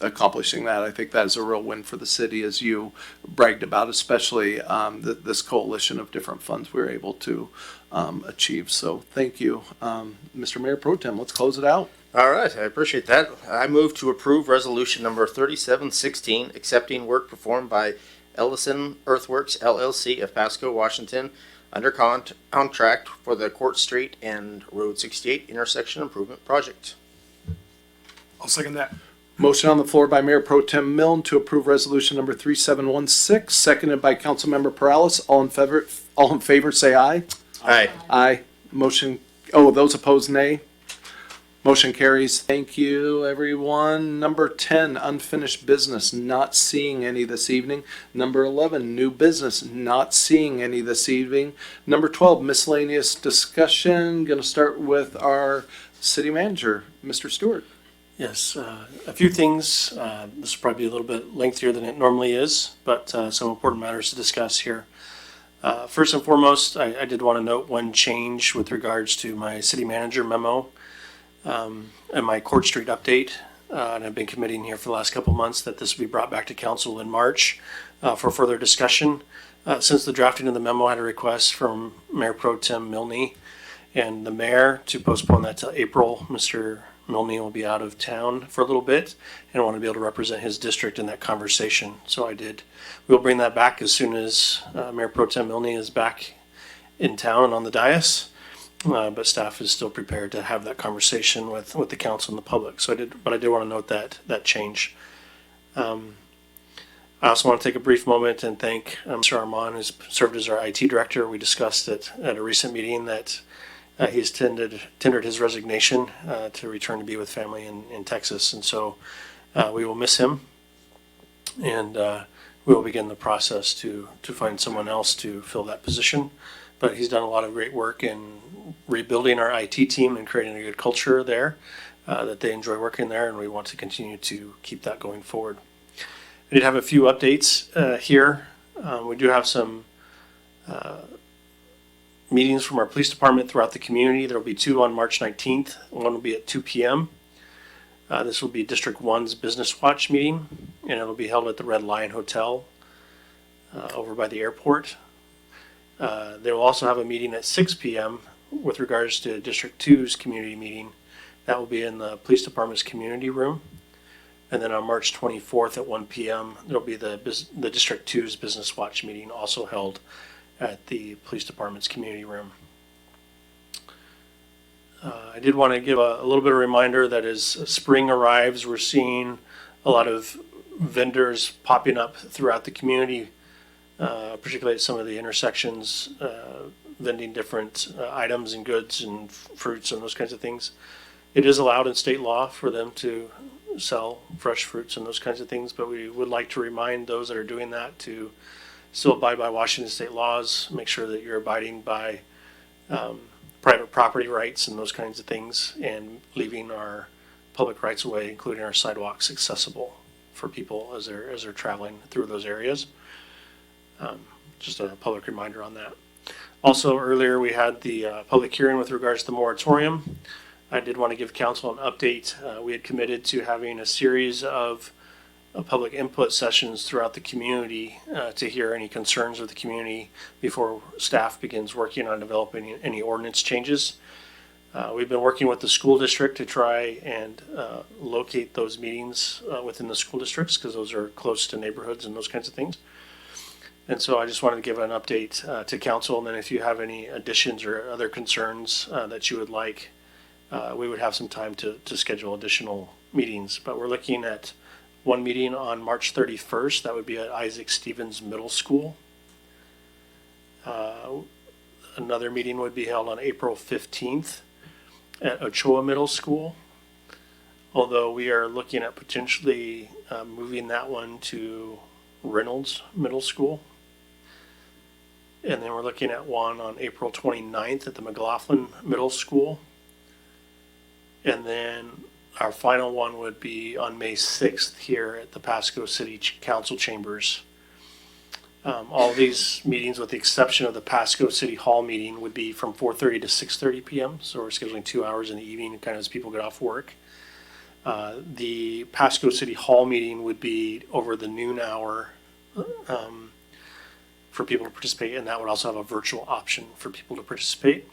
accomplishing that. I think that is a real win for the city, as you bragged about, especially this coalition of different funds we were able to achieve. So thank you. Mr. Mayor Pro Tem, let's close it out. All right, I appreciate that. I move to approve resolution number 3716, accepting work performed by Ellison Earthworks LLC of Pasco, Washington, under contract for the Court Street and Road 68 intersection improvement project. I'll second that. Motion on the floor by Mayor Pro Tem Milne to approve resolution number 3716, seconded by Councilmember Perales. All in favor, say aye. Aye. Aye. Motion, those opposed, nay. Motion carries. Thank you, everyone. Number 10, unfinished business, not seeing any this evening. Number 11, new business, not seeing any this evening. Number 12, miscellaneous discussion. Going to start with our city manager, Mr. Stewart. Yes, a few things. This will probably be a little bit lengthier than it normally is, but some important matters to discuss here. First and foremost, I did want to note one change with regards to my city manager memo and my Court Street update. And I've been committing here for the last couple months that this will be brought back to council in March for further discussion. Since the drafting of the memo, I had a request from Mayor Pro Tem Milne and the mayor to postpone that to April. Mr. Milne will be out of town for a little bit and I want to be able to represent his district in that conversation. So I did. We'll bring that back as soon as Mayor Pro Tem Milne is back in town and on the dais. But staff is still prepared to have that conversation with the council and the public. So I did want to note that change. I also want to take a brief moment and thank Mr. Armand, who's served as our IT director. We discussed it at a recent meeting that he's tendered his resignation to return to be with family in Texas. And so we will miss him and we will begin the process to find someone else to fill that position. But he's done a lot of great work in rebuilding our IT team and creating a good culture there, that they enjoy working there, and we want to continue to keep that going forward. I did have a few updates here. We do have some meetings from our police department throughout the community. There will be two on March 19th. One will be at 2 p.m. This will be District 1's Business Watch meeting, and it will be held at the Red Lion Hotel over by the airport. They will also have a meeting at 6 p.m. with regards to District 2's community meeting. That will be in the police department's community room. And then on March 24th at 1 p.m., there'll be the District 2's Business Watch meeting, also held at the police department's community room. I did want to give a little bit of reminder that as spring arrives, we're seeing a lot of vendors popping up throughout the community, particularly at some of the intersections, vending different items and goods and fruits and those kinds of things. It is allowed in state law for them to sell fresh fruits and those kinds of things, but we would like to remind those that are doing that to still abide by Washington state laws, make sure that you're abiding by private property rights and those kinds of things, and leaving our public rights of way, including our sidewalks, accessible for people as they're traveling through those areas. Just a public reminder on that. Also, earlier we had the public hearing with regards to the moratorium. I did want to give council an update. We had committed to having a series of public input sessions throughout the community to hear any concerns of the community before staff begins working on developing any ordinance changes. We've been working with the school district to try and locate those meetings within the school districts, because those are close to neighborhoods and those kinds of things. And so I just wanted to give an update to council, and then if you have any additions or other concerns that you would like, we would have some time to schedule additional meetings. But we're looking at one meeting on March 31st. That would be at Isaac Stevens Middle School. Another meeting would be held on April 15th at Ochoa Middle School. Although we are looking at potentially moving that one to Reynolds Middle School. And then we're looking at one on April 29th at the McLaughlin Middle School. And then our final one would be on May 6th here at the Pasco City Council Chambers. All these meetings, with the exception of the Pasco City Hall meeting, would be from 4:30 to 6:30 p.m. So we're scheduling 2 hours in the evening, kind of as people get off work. The Pasco City Hall meeting would be over the noon hour for people to participate, and that would also have a virtual option for people to participate.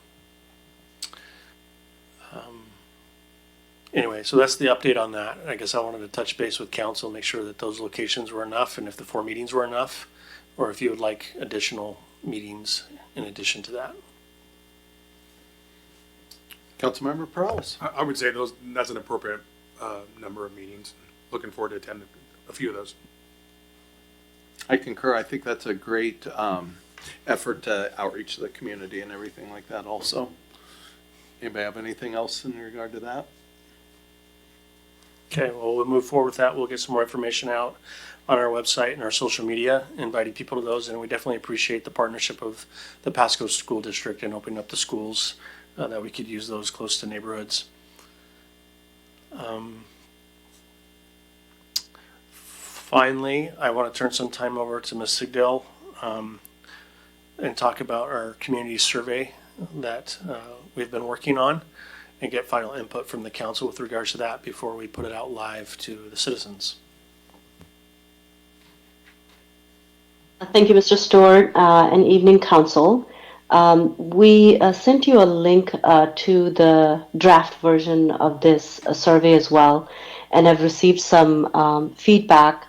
anyway, so that's the update on that. I guess I wanted to touch base with council, make sure that those locations were enough, and if the 4 meetings were enough, or if you would like additional meetings in addition to that. Councilmember Perales. I would say that's an appropriate number of meetings. Looking forward to attending a few of those. I concur. I think that's a great effort to outreach to the community and everything like that also. Anybody have anything else in regard to that? Okay, well, we'll move forward with that. We'll get some more information out on our website and our social media, inviting people to those. And we definitely appreciate the partnership of the Pasco School District and opening up the schools that we could use those close to neighborhoods. Finally, I want to turn some time over to Ms. Sigdale and talk about our community survey that we've been working on and get final input from the council with regards to that before we put it out live to the citizens. Thank you, Mr. Stewart, and evening council. We sent you a link to the draft version of this survey as well, and have received some feedback.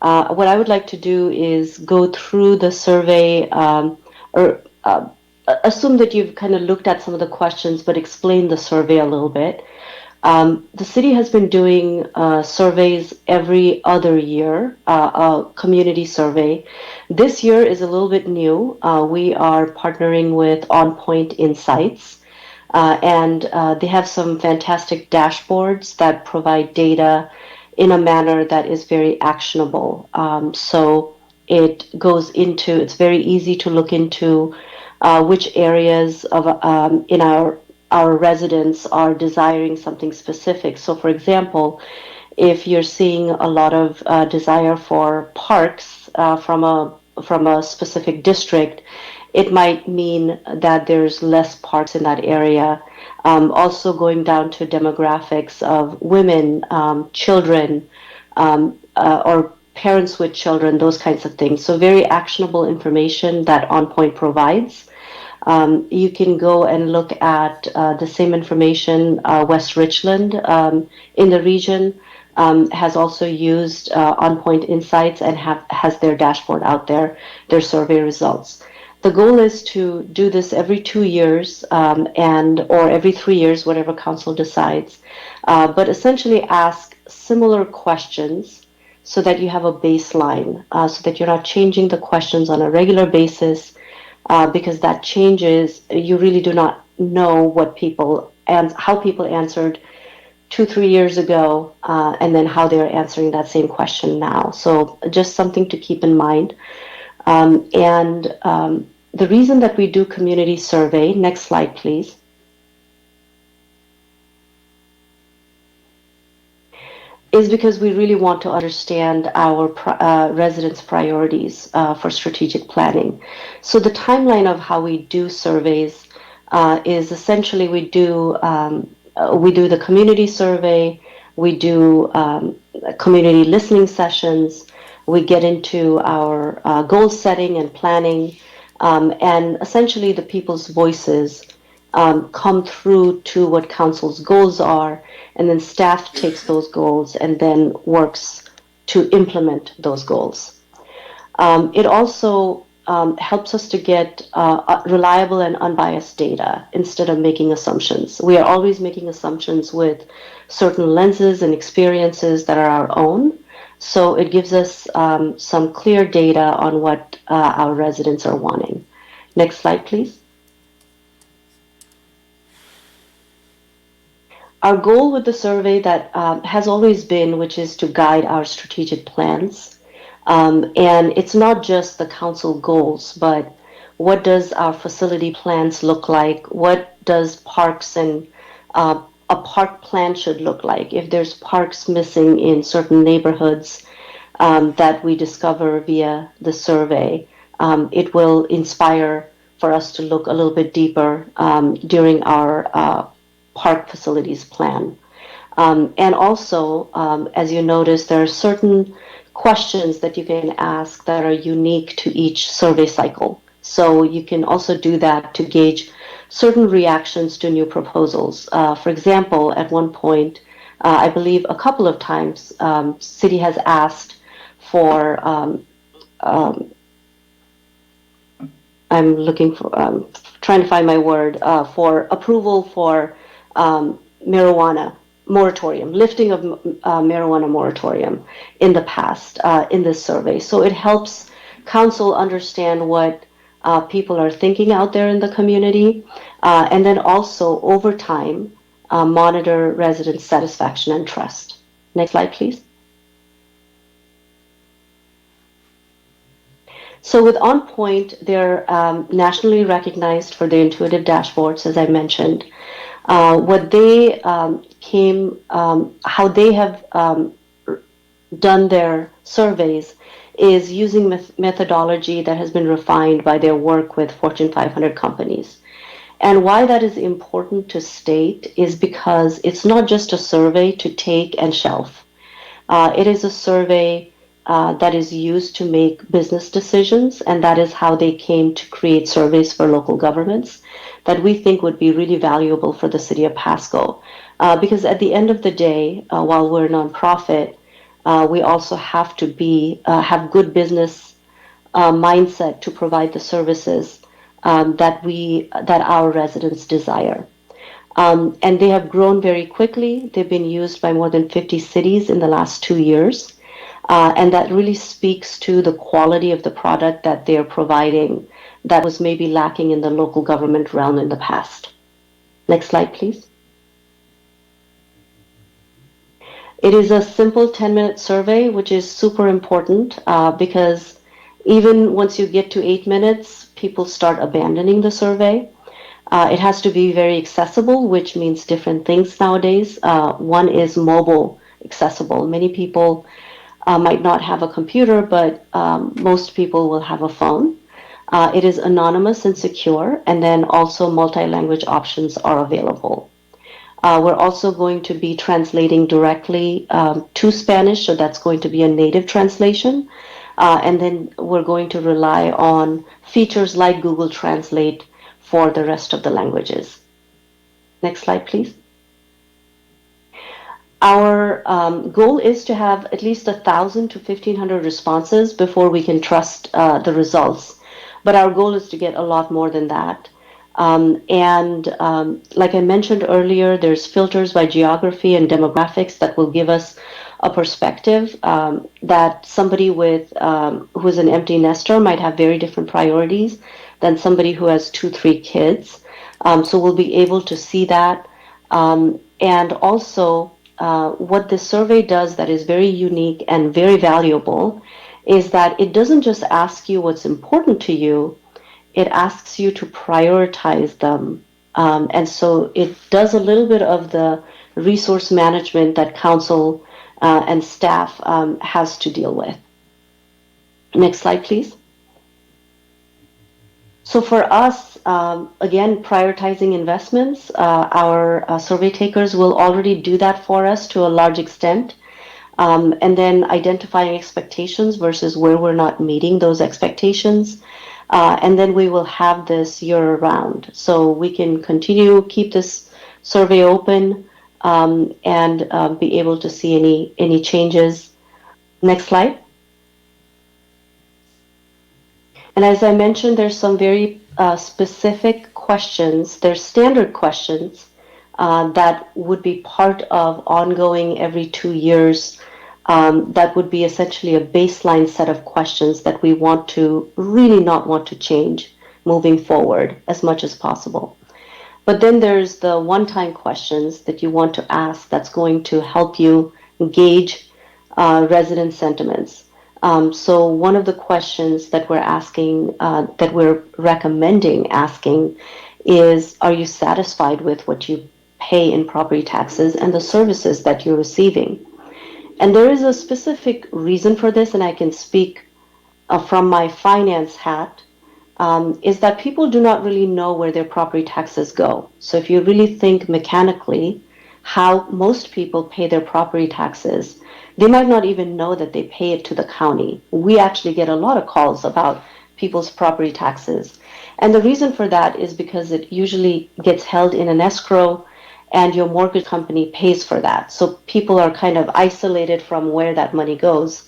What I would like to do is go through the survey, assume that you've kind of looked at some of the questions, but explain the survey a little bit. The city has been doing surveys every other year, a community survey. This year is a little bit new. We are partnering with On Point Insights, and they have some fantastic dashboards that provide data in a manner that is very actionable. So it's very easy to look into which areas of in our residents are desiring something specific. So for example, if you're seeing a lot of desire for parks from a specific district, it might mean that there's less parks in that area. Also going down to demographics of women, children, or parents with children, those kinds of things. So very actionable information that On Point provides. You can go and look at the same information. West Richland in the region has also used On Point Insights and has their dashboard out there, their survey results. The goal is to do this every 2 years or every 3 years, whatever council decides, but essentially ask similar questions so that you have a baseline, so that you're not changing the questions on a regular basis, because that changes. You really do not know what how people answered 2-3 years ago, and then how they're answering that same question now. So just something to keep in mind. The reason that we do community survey, next slide please, is because we really want to understand our residents' priorities for strategic planning. So the timeline of how we do surveys is essentially we do the community survey, we do community listening sessions, we get into our goal setting and planning, and essentially the people's voices come through to what council's goals are, and then staff takes those goals and then works to implement those goals. It also helps us to get reliable and unbiased data instead of making assumptions. We are always making assumptions with certain lenses and experiences that are our own. So it gives us some clear data on what our residents are wanting. Next slide, please. Our goal with the survey that has always been, which is to guide our strategic plans. And it's not just the council goals, but what does our facility plans look like? What does parks and a park plan should look like? If there's parks missing in certain neighborhoods that we discover via the survey, it will inspire for us to look a little bit deeper during our park facilities plan. And also, as you notice, there are certain questions that you can ask that are unique to each survey cycle. So you can also do that to gauge certain reactions to new proposals. For example, at one point, I believe a couple of times, city has asked for, I'm looking for, trying to find my word, for approval for marijuana moratorium, lifting of marijuana moratorium in the past in this survey. So it helps council understand what people are thinking out there in the community, and then also over time monitor resident satisfaction and trust. Next slide, please. So with On Point, they're nationally recognized for their intuitive dashboards, as I mentioned. What they how they have done their surveys is using methodology that has been refined by their work with Fortune 500 companies. And why that is important to state is because it's not just a survey to take and shelf. It is a survey that is used to make business decisions, and that is how they came to create surveys for local governments that we think would be really valuable for the city of Pasco. Because at the end of the day, while we're a nonprofit, we also have to have good business mindset to provide the services that our residents desire. And they have grown very quickly. They've been used by more than 50 cities in the last 2 years. And that really speaks to the quality of the product that they're providing that was maybe lacking in the local government realm in the past. Next slide, please. It is a simple 10-minute survey, which is super important because even once you get to 8 minutes, people start abandoning the survey. It has to be very accessible, which means different things nowadays. One is mobile accessible. Many people might not have a computer, but most people will have a phone. It is anonymous and secure, and then also multi-language options are available. We're also going to be translating directly to Spanish, so that's going to be a native translation. And then we're going to rely on features like Google Translate for the rest of the languages. Next slide, please. Our goal is to have at least 1,000 to 1,500 responses before we can trust the results. But our goal is to get a lot more than that. Like I mentioned earlier, there's filters by geography and demographics that will give us a perspective that somebody with who is an empty nester might have very different priorities than somebody who has 2-3 kids. So we'll be able to see that. And also, what this survey does that is very unique and very valuable is that it doesn't just ask you what's important to you, it asks you to prioritize them. And so it does a little bit of the resource management that council and staff has to deal with. Next slide, please. So for us, again, prioritizing investments, our survey takers will already do that for us to a large extent. And then identifying expectations versus where we're not meeting those expectations. And then we will have this year round. So we can keep this survey open and be able to see any changes. Next slide. And as I mentioned, there's some very specific questions. There's standard questions that would be part of ongoing every 2 years. That would be essentially a baseline set of questions that we really not want to change moving forward as much as possible. But then there's the one-time questions that you want to ask that's going to help you gauge resident sentiments. So one of the questions that we're asking, that we're recommending asking is, are you satisfied with what you pay in property taxes and the services that you're receiving? And there is a specific reason for this, and I can speak from my finance hat, is that people do not really know where their property taxes go. So if you really think mechanically how most people pay their property taxes, they might not even know that they pay it to the county. We actually get a lot of calls about people's property taxes. And the reason for that is because it usually gets held in an escrow and your mortgage company pays for that. So people are kind of isolated from where that money goes.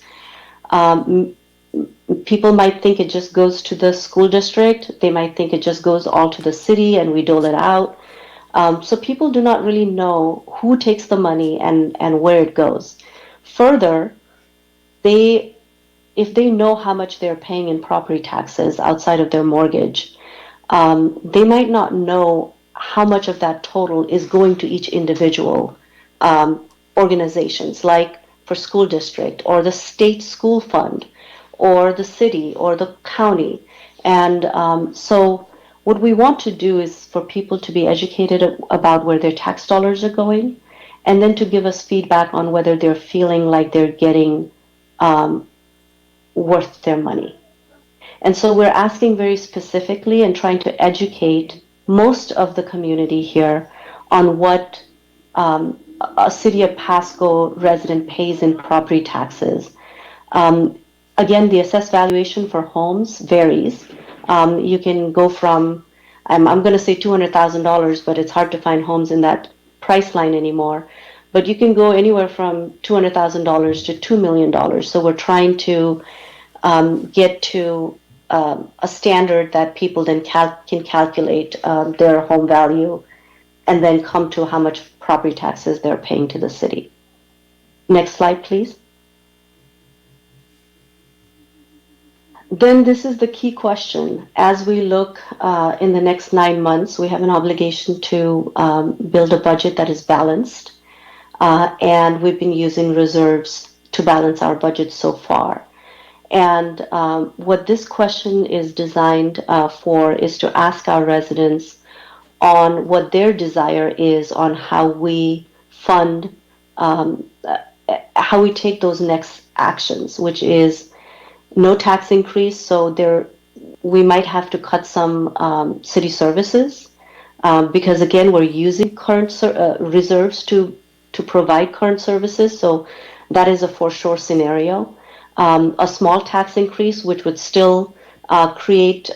People might think it just goes to the school district. They might think it just goes all to the city and we dole it out. So people do not really know who takes the money and where it goes. Further, if they know how much they're paying in property taxes outside of their mortgage, they might not know how much of that total is going to each individual organizations, like for school district or the state school fund or the city or the county. And so what we want to do is for people to be educated about where their tax dollars are going, and then to give us feedback on whether they're feeling like they're getting worth their money. And so we're asking very specifically and trying to educate most of the community here on what a City of Pasco resident pays in property taxes. Again, the assessed valuation for homes varies. You can go from, I'm going to say $200,000, but it's hard to find homes in that price line anymore. But you can go anywhere from $200,000 to $2 million. So we're trying to get to a standard that people then can calculate their home value and then come to how much property taxes they're paying to the city. Next slide, please. Then this is the key question. As we look in the next 9 months, we have an obligation to build a budget that is balanced. And we've been using reserves to balance our budget so far. And what this question is designed for is to ask our residents on what their desire is on how we fund, how we take those next actions, which is no tax increase. So we might have to cut some city services because, again, we're using current reserves to provide current services. So that is a for sure scenario. A small tax increase, which would still create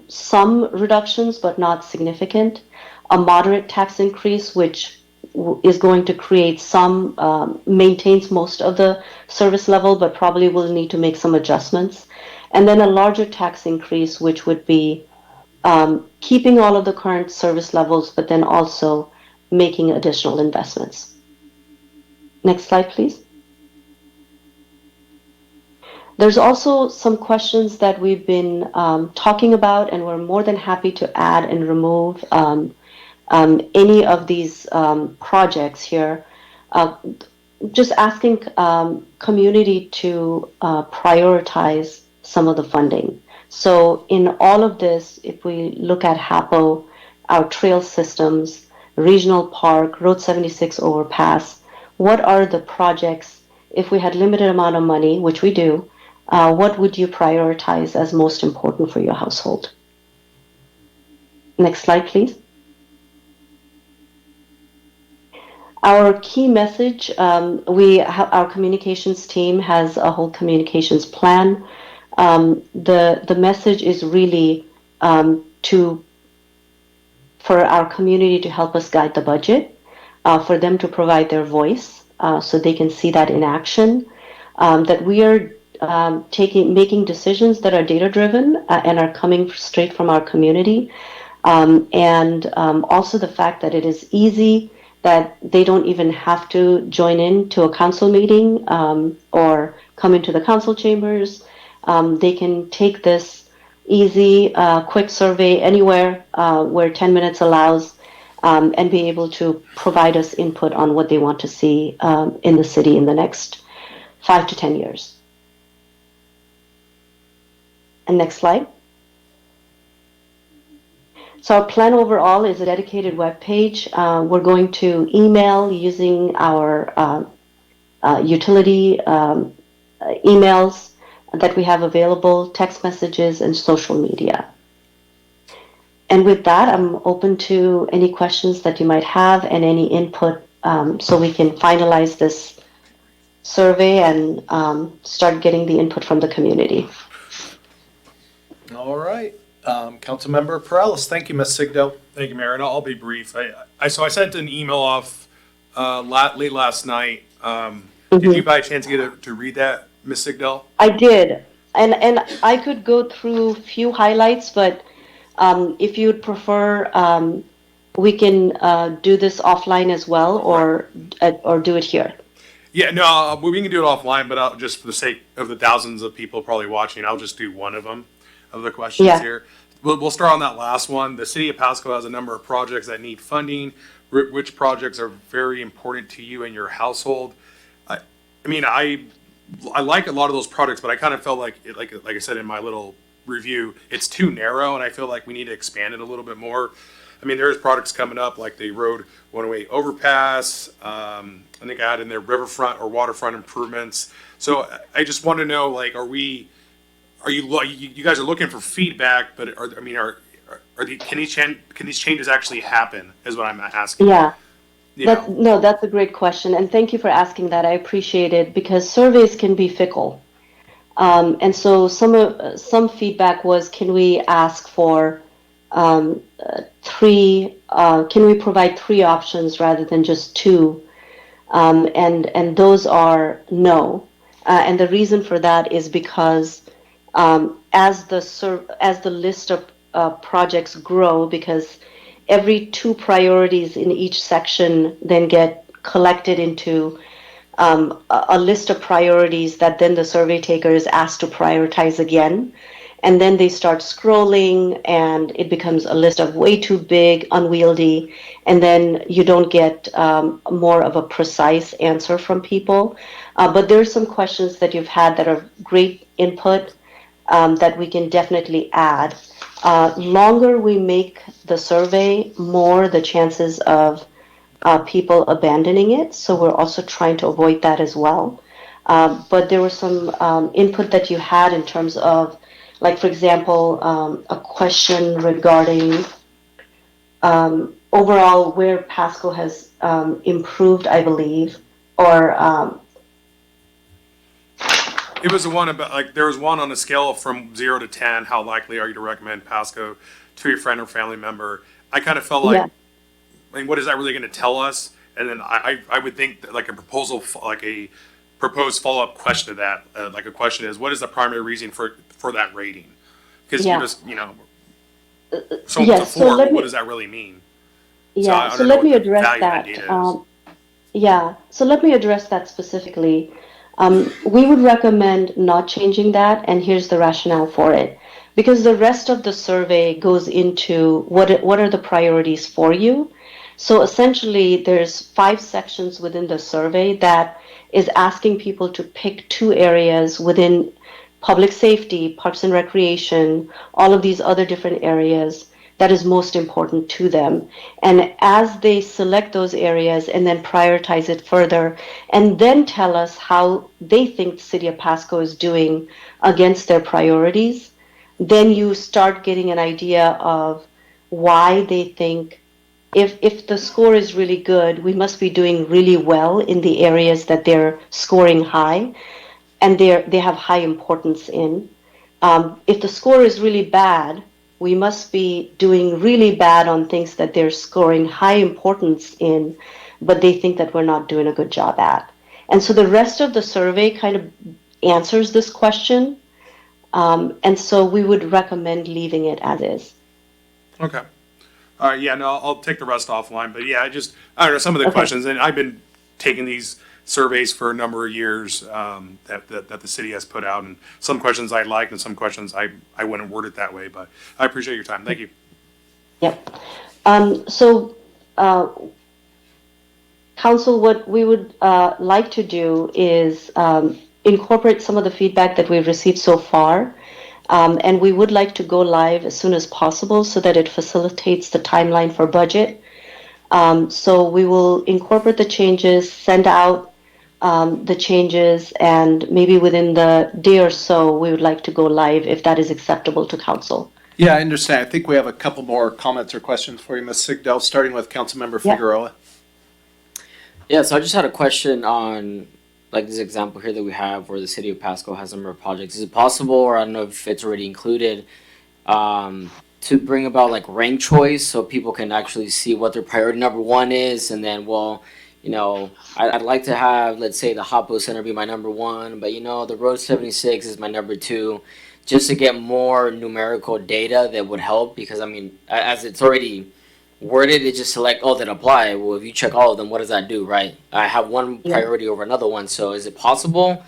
some reductions, but not significant. A moderate tax increase, which is going to create some, maintains most of the service level, but probably will need to make some adjustments. And then a larger tax increase, which would be keeping all of the current service levels, but then also making additional investments. Next slide, please. There's also some questions that we've been talking about, and we're more than happy to add and remove any of these projects here. Just asking community to prioritize some of the funding. So in all of this, if we look at HAPO, our trail systems, regional park, Road 76 overpass, what are the projects, if we had limited amount of money, which we do, what would you prioritize as most important for your household? Next slide, please. Our key message, our communications team has a whole communications plan. The message is really for our community to help us guide the budget, for them to provide their voice so they can see that in action, that we are making decisions that are data-driven and are coming straight from our community, and also the fact that it is easy, that they don't even have to join in to a council meeting or come into the council chambers. They can take this easy, quick survey anywhere where 10 minutes allows, and be able to provide us input on what they want to see in the city in the next 5 to 10 years. And next slide. So our plan overall is a dedicated web page. We're going to email using our utility emails that we have available, text messages, and social media. And with that, I'm open to any questions that you might have and any input so we can finalize this survey and start getting the input from the community. All right. Councilmember Perales. Thank you, Ms. Sigdell. Thank you, Mayor, and I'll be brief. So I sent an email off late last night. Did you by chance get to read that, Ms. Sigdell? I did, and I could go through few highlights, but if you'd prefer, we can do this offline as well, or do it here. Yeah, no, we can do it offline, but just for the sake of the thousands of people probably watching, I'll just do one of them, of the questions here. We'll start on that last one. The city of Pasco has a number of projects that need funding. Which projects are very important to you and your household? I mean, I like a lot of those projects, but I kind of felt like I said in my little review, it's too narrow, and I feel like we need to expand it a little bit more. I mean, there's projects coming up like the Road 108 overpass. I think I had in there riverfront or waterfront improvements. So I just want to know, like, you guys are looking for feedback, but can these changes actually happen? Is what I'm asking. Yeah. That's a great question, and thank you for asking that. I appreciate it because surveys can be fickle, and so some feedback was, can we ask for three? Can we provide three options rather than just two? And those are no, and the reason for that is because as the list of projects grow, because every two priorities in each section then get collected into a list of priorities that then the survey taker is asked to prioritize again. And then they start scrolling and it becomes a list of way too big, unwieldy, and then you don't get more of a precise answer from people. But there's some questions that you've had that are great input that we can definitely add. Longer we make the survey, more the chances of people abandoning it. So we're also trying to avoid that as well. But there was some input that you had in terms of, like, for example, a question regarding overall where Pasco has improved, I believe, or It was the one about, like, there was one on a scale from 0 to 10. How likely are you to recommend Pasco to your friend or family member? I kind of felt like, I mean, what is that really going to tell us? And then I would think that, like, a proposed follow-up question to that, like a question is, what is the primary reason for that rating? Because you just, someone's a 4, but what does that really mean? Yeah, so let me address that. So let me address that specifically. We would recommend not changing that, and here's the rationale for it. Because the rest of the survey goes into what are the priorities for you. So essentially, there's 5 sections within the survey that is asking people to pick 2 areas within public safety, parks and recreation, all of these other different areas that is most important to them. And as they select those areas and then prioritize it further, and then tell us how they think the city of Pasco is doing against their priorities, then you start getting an idea of why they think if the score is really good, we must be doing really well in the areas that they're scoring high and they have high importance in. If the score is really bad, we must be doing really bad on things that they're scoring high importance in, but they think that we're not doing a good job at. And so the rest of the survey kind of answers this question. And so we would recommend leaving it as is. Okay. All right. Yeah, no, I'll take the rest offline. But yeah, I don't know, some of the questions, and I've been taking these surveys for a number of years that the city has put out, and some questions I like and some questions I wouldn't word it that way, but I appreciate your time. Thank you. Yep. So council, what we would like to do is incorporate some of the feedback that we've received so far, and we would like to go live as soon as possible so that it facilitates the timeline for budget. So we will incorporate the changes, send out the changes, and maybe within the day or so, we would like to go live if that is acceptable to council. Yeah, I understand. I think we have a couple more comments or questions for you, Ms. Sigdell, starting with Councilmember Figueroa. Yeah, so I just had a question on, like, this example here that we have where the city of Pasco has a number of projects. Is it possible, or I don't know if it's already included, to bring about like rank choice so people can actually see what their priority number one is, and then, well, I'd like to have, let's say, the Hoppo Center be my number one, but the Road 76 is my number two, just to get more numerical data that would help, because I mean, as it's already worded, it just select all that apply. Well, if you check all of them, what does that do, right? I have one priority over another one, so is it possible?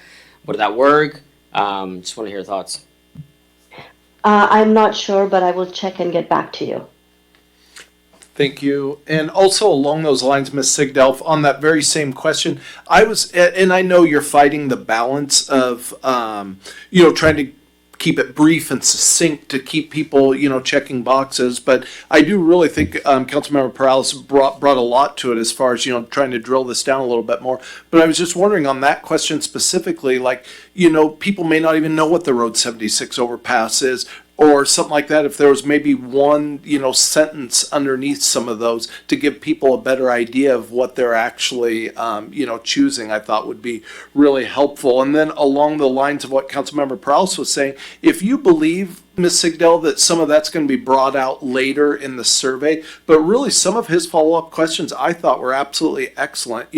Would that work? Just want to hear your thoughts. I'm not sure, but I will check and get back to you. Thank you. And also along those lines, Ms. Sigdelf, on that very same question, and I know you're fighting the balance of, trying to keep it brief and succinct to keep people, checking boxes. But I do really think Councilmember Perales brought a lot to it as far as, trying to drill this down a little bit more. But I was just wondering on that question specifically, like, people may not even know what the Road 76 overpass is, or something like that. If there was maybe one, sentence underneath some of those to give people a better idea of what they're actually, choosing, I thought would be really helpful. And then along the lines of what Councilmember Prowse was saying, if you believe, Ms. Sigdell, that some of that's going to be brought out later in the survey, but really some of his follow-up questions I thought were absolutely excellent.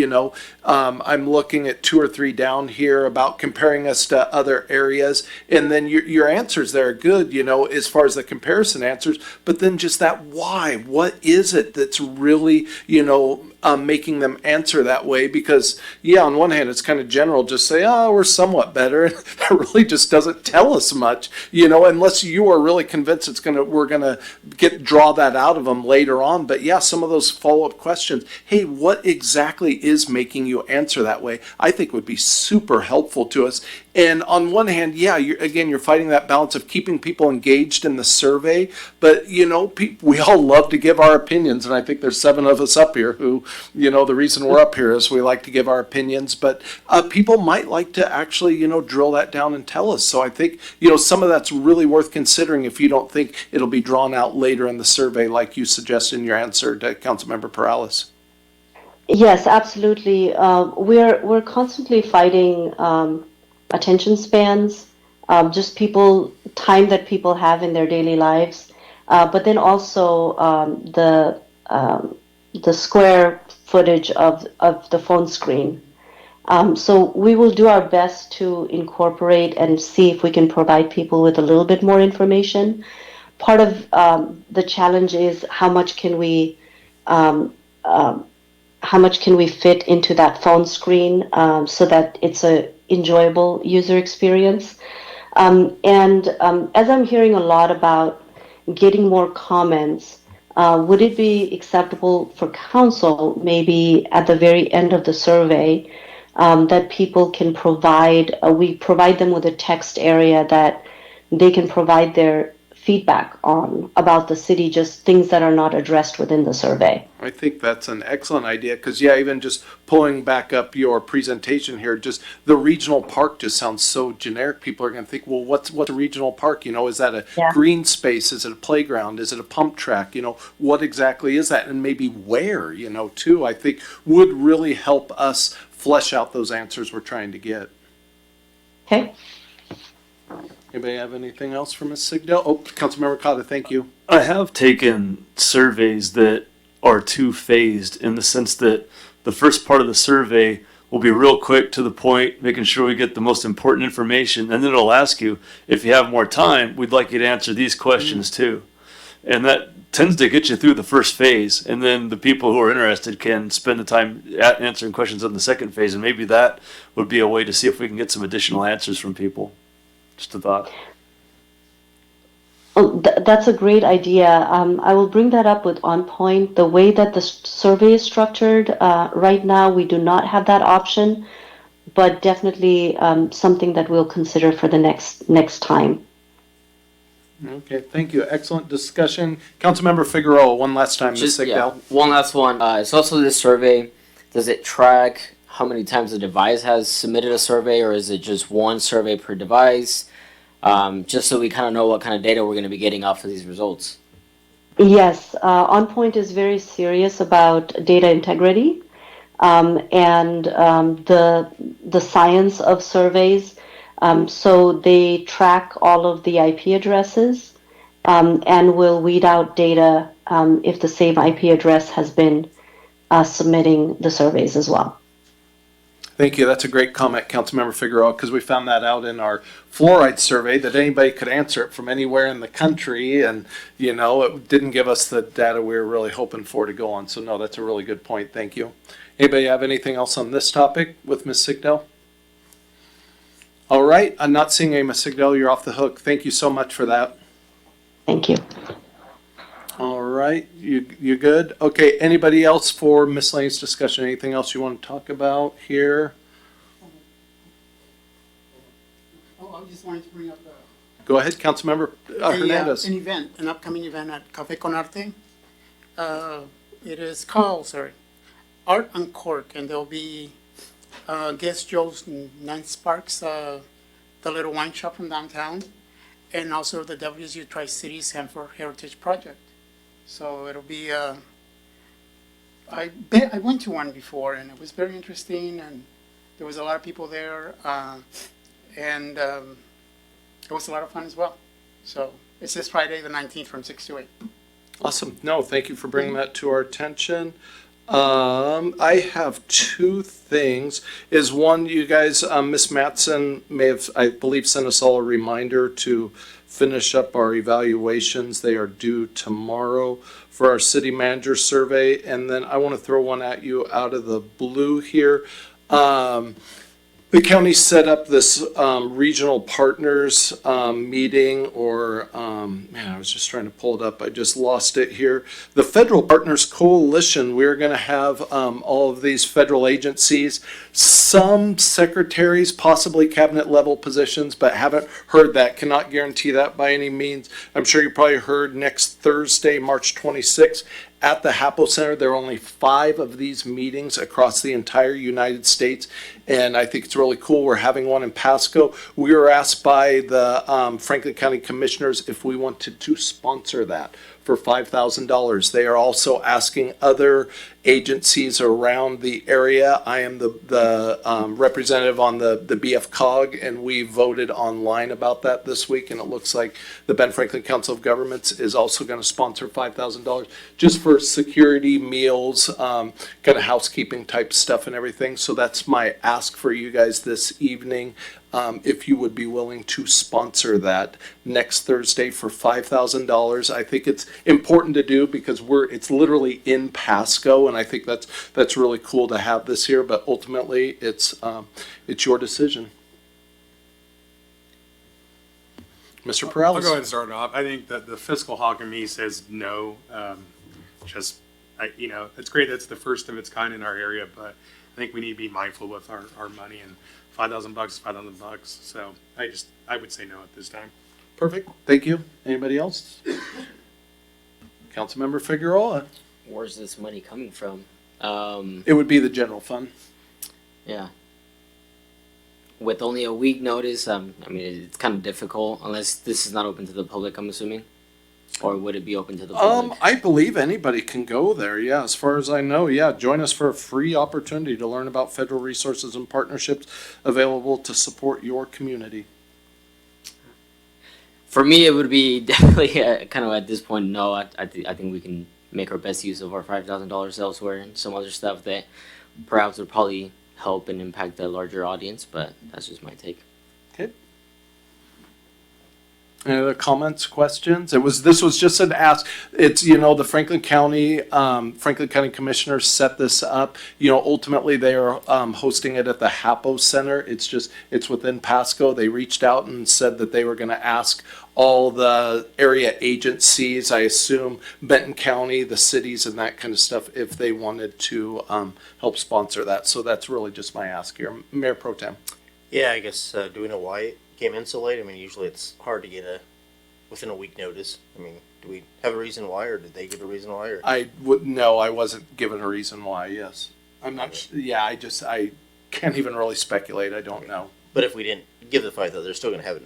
I'm looking at 2 or 3 down here about comparing us to other areas, and then your answers there are good, as far as the comparison answers, but then just that why, what is it that's really, making them answer that way? Because on one hand it's kind of general, just say, oh, we're somewhat better. That really just doesn't tell us much, unless you are really convinced we're gonna draw that out of them later on. But some of those follow-up questions, hey, what exactly is making you answer that way, I think would be super helpful to us. And on one hand, you're fighting that balance of keeping people engaged in the survey, but we all love to give our opinions, and I think there's 7 of us up here who, the reason we're up here is we like to give our opinions, but people might like to actually, drill that down and tell us. So I think, some of that's really worth considering if you don't think it'll be drawn out later in the survey, like you suggested in your answer to Councilmember Perales. Yes, absolutely. We're constantly fighting attention spans, just time that people have in their daily lives, but then also the square footage of the phone screen. So we will do our best to incorporate and see if we can provide people with a little bit more information. Part of the challenge is how much can we fit into that phone screen so that it's a enjoyable user experience. As I'm hearing a lot about getting more comments, would it be acceptable for council, maybe at the very end of the survey, that people can we provide them with a text area that they can provide their feedback on about the city, just things that are not addressed within the survey? I think that's an excellent idea because, even just pulling back up your presentation here, just the regional park just sounds so generic. People are going to think, well, what's a regional park? Is that a green space? Is it a playground? Is it a pump track? What exactly is that? And maybe where, too, I think would really help us flesh out those answers we're trying to get. Okay. Anybody have anything else for Ms. Sigdell? Oh, Councilmember Cotta, thank you. I have taken surveys that are two-phased in the sense that the first part of the survey will be real quick to the point, making sure we get the most important information, and then it'll ask you, if you have more time, we'd like you to answer these questions too. And that tends to get you through the first phase, and then the people who are interested can spend the time answering questions on the second phase, and maybe that would be a way to see if we can get some additional answers from people. Just a thought. Oh, that's a great idea. I will bring that up with On Point. The way that the survey is structured, right now we do not have that option, but definitely something that we'll consider for the next time. Okay, thank you. Excellent discussion. Councilmember Figueroa, one last time, Ms. Sigdell. One last one. It's also this survey. Does it track how many times a device has submitted a survey, or is it just one survey per device? Just so we kind of know what kind of data we're going to be getting off of these results. Yes, On Point is very serious about data integrity and the science of surveys. So they track all of the IP addresses and will weed out data if the same IP address has been submitting the surveys as well. Thank you. That's a great comment, Councilmember Figueroa, because we found that out in our fluoride survey that anybody could answer it from anywhere in the country. And, it didn't give us the data we were really hoping for to go on. So no, that's a really good point. Thank you. Anybody have anything else on this topic with Ms. Sigdell? All right. I'm not seeing a Ms. Sigdell. You're off the hook. Thank you so much for that. Thank you. All right. You good? Okay. Anybody else for miscellaneous discussion? Anything else you want to talk about here? Oh, I just wanted to bring up Go ahead, Councilmember Hernandez. an upcoming event at Cafe Con Arte. It is called, Art on Cork, and there'll be guest Joe's Nine Sparks, the little wine shop from downtown, and also the WSU Tri-Cities Hanford Heritage Project. So it'll be, I went to one before, and it was very interesting, and there was a lot of people there, and it was a lot of fun as well. So it's this Friday, the 19th, from 6 to 8. Awesome. No, thank you for bringing that to our attention. I have two things. Is one, you guys, Ms. Matson may have, I believe, sent us all a reminder to finish up our evaluations. They are due tomorrow for our city manager survey. And then I want to throw one at you out of the blue here. The county set up this regional partners meeting, or I was just trying to pull it up. I just lost it here. The Federal Partners Coalition. We're going to have all of these federal agencies, some secretaries, possibly cabinet level positions, but haven't heard that. Cannot guarantee that by any means. I'm sure you probably heard next Thursday, March 26th. At the HAPO Center, there are only 5 of these meetings across the entire United States, and I think it's really cool. We're having one in Pasco. We were asked by the Franklin County Commissioners if we wanted to sponsor that for $5,000. They are also asking other agencies around the area. I am the representative on the BF COG, and we voted online about that this week, and it looks like the Ben Franklin Council of Governments is also going to sponsor $5,000 just for security, meals, kind of housekeeping type stuff and everything. So that's my ask for you guys this evening. If you would be willing to sponsor that next Thursday for $5,000. I think it's important to do because it's literally in Pasco, and I think that's really cool to have this here, but ultimately it's your decision. Mr. Perales? I'll go ahead and start it off. I think that the fiscal hawk in me says no. It's great that's the first of its kind in our area, but I think we need to be mindful with our money, and $5,000 is $5,000. So I would say no at this time. Perfect. Thank you. Anybody else? Councilmember Figueroa. Where's this money coming from? It would be the general fund. Yeah. With only a week notice, it's kind of difficult unless this is not open to the public, I'm assuming. Or would it be open to the public? I believe anybody can go there. Yeah, as far as I know. Yeah, join us for a free opportunity to learn about federal resources and partnerships available to support your community. For me, it would be definitely kind of at this point, no. I think we can make our best use of our $5,000 elsewhere and some other stuff that perhaps would probably help and impact a larger audience, but that's just my take. Okay. Any other comments, questions? This was just an ask. It's, the Franklin County Commissioners set this up. Ultimately they are hosting it at the HAPO Center. It's within Pasco. They reached out and said that they were going to ask all the area agencies, I assume Benton County, the cities and that kind of stuff, if they wanted to help sponsor that. So that's really just my ask here. Mayor Pro Tem. Yeah, I guess, do we know why it came in so late? Usually it's hard to get within a week notice. Do we have a reason why, or did they give a reason why? Or? I wasn't given a reason why, yes. I'm not, I can't even really speculate. I don't know. But if we didn't give the $5,000, they're still going to have it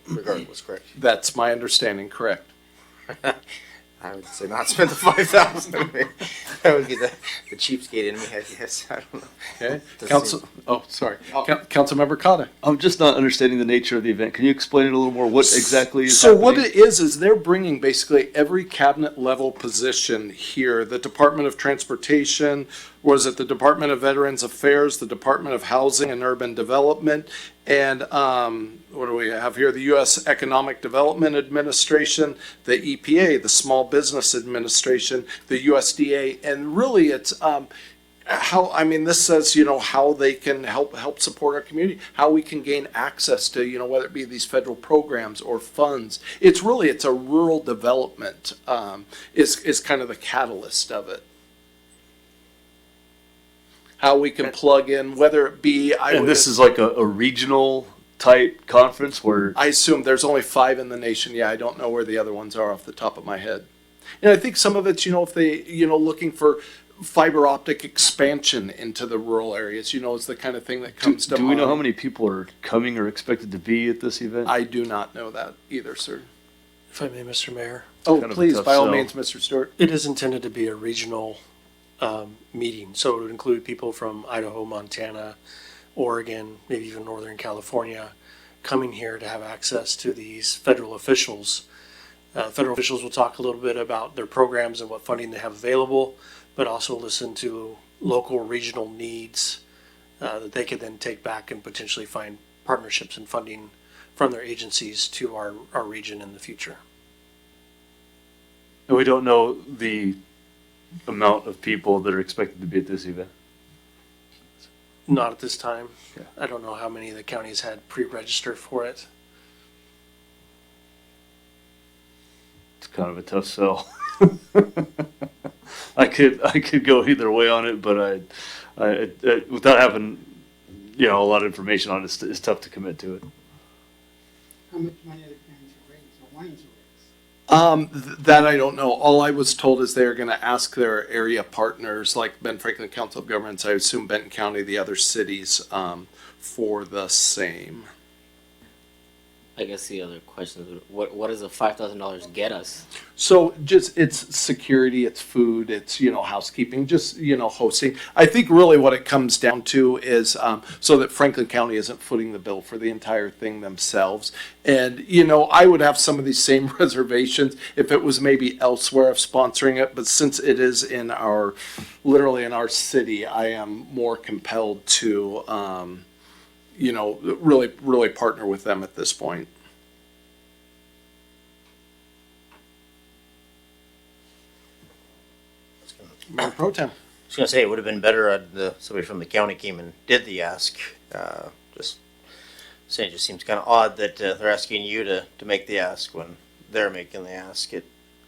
regardless, correct? That's my understanding, correct. I would say not spend the $5,000. That would be the cheapskate in me, I guess. I don't know. Okay, Doesn't Council, oh, sorry, Councilmember Cotta. I'm just not understanding the nature of the event. Can you explain it a little more? What exactly is So what happening? it is they're bringing basically every cabinet level position here. The Department of Transportation, was it the Department of Veterans Affairs, the Department of Housing and Urban Development, and what do we have here? The U.S. Economic Development Administration, the EPA, the Small Business Administration, the USDA, and really it's how, I mean, this says, you know, how they can help support our community, how we can gain access to, you know, whether it be these federal programs or funds. It's really, it's a rural development, is kind of the catalyst of it. How we can plug in, whether it be, And this is like a regional type conference where I assume there's only 5 in the nation. Yeah, I don't know where the other ones are off the top of my head. And I think some of it's, you know, if they, you know, looking for fiber optic expansion into the rural areas, you know, is the kind of thing that comes to mind. do we know how many people are coming or expected to be at this event? I do not know that either, sir. If I may, Mr. Mayor, Oh, Kind of a please, tough by all sell. means, Mr. Stewart. it is intended to be a regional meeting, so it would include people from Idaho, Montana, Oregon, maybe even Northern California, coming here to have access to these federal officials. Federal officials will talk a little bit about their programs and what funding they have available, but also listen to local, regional needs that they could then take back and potentially find partnerships and funding from their agencies to our region in the future. And we don't know the amount of people that are expected to be at this event. Not at this time. Okay. I don't know how many the counties had pre-registered for it. It's kind of a tough sell. I could go either way on it, but I without having, you know, a lot of information on it, it's tough to commit to it. How much money are they planning to raise or wanting to raise? That I don't know. All I was told is they're going to ask their area partners, like Ben Franklin Council of Governments, I assume Benton County, the other cities, for the same. I guess the other question is, what does the $5,000 get us? So just, it's security, it's food, it's, you know, housekeeping, just, you know, hosting. I think really what it comes down to is so that Franklin County isn't footing the bill for the entire thing themselves. And, you know, I would have some of these same reservations if it was maybe elsewhere of sponsoring it. But since it is in our, literally in our city, I am more compelled to, you know, really partner with them at this point. Mayor Pro Tem. I was gonna say, it would have been better had somebody from the county came and did the ask. Just saying, it just seems kind of odd that they're asking you to make the ask when they're making the ask.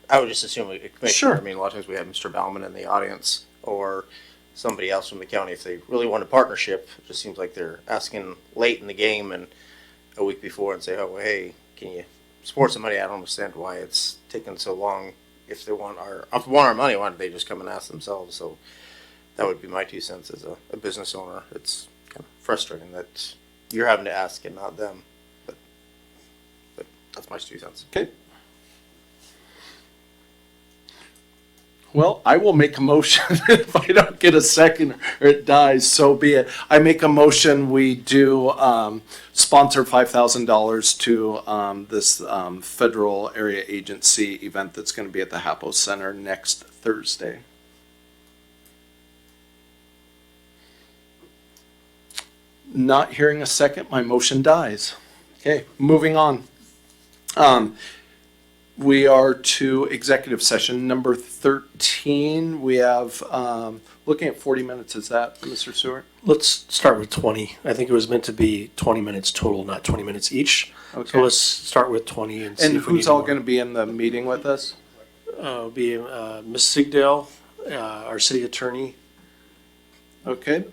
I would just assume a commissioner. Sure. I mean, a lot of times we have Mr. Bauman in the audience or somebody else from the county if they really want a partnership. It just seems like they're asking late in the game and a week before and say, oh, well, hey, can you support somebody? I don't understand why it's taken so long. If they want our money, why don't they just come and ask themselves? So that would be my 2 cents as a business owner. It's kind of frustrating that you're having to ask and not them. But that's my 2 cents. Okay. Well, I will make a motion. If I don't get a second or it dies, so be it. I make a motion, we do sponsor $5,000 to this federal area agency event that's going to be at the Hapo Center next Thursday. Not hearing a second, my motion dies. Okay, moving on. We are to executive session number 13. We have, looking at 40 minutes, is that, Mr. Stewart? Let's start with 20. I think it was meant to be 20 minutes total, not 20 minutes each. Okay. So let's start with 20 and see And if we who's need all more. going to be in the meeting with us? Be Ms. Sigdale, our city attorney. Okay,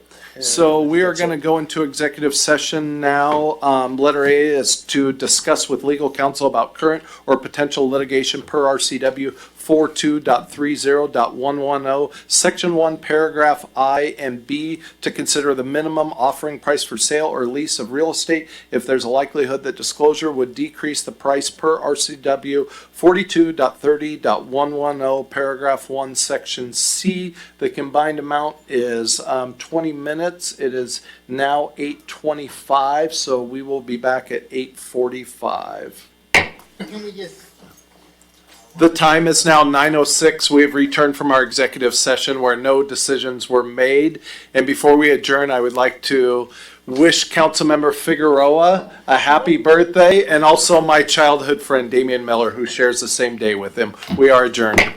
so we are that's going to go into executive session now. Letter A is to discuss with legal counsel about current or potential litigation per RCW 42.30.110, Section 1, Paragraph I and B, to consider the minimum offering price for sale or lease of real estate if there's a likelihood that disclosure would decrease the price per RCW 42.30.110, Paragraph 1, Section C. The combined amount is 20 minutes. It is now 8:25, so we will be back at 8:45. The time is now 9:06. We have returned from our executive session where no decisions were made. And before we adjourn, I would like to wish Councilmember Figueroa a happy birthday, and also my childhood friend Damian Miller, who shares the same day with him. We are adjourned.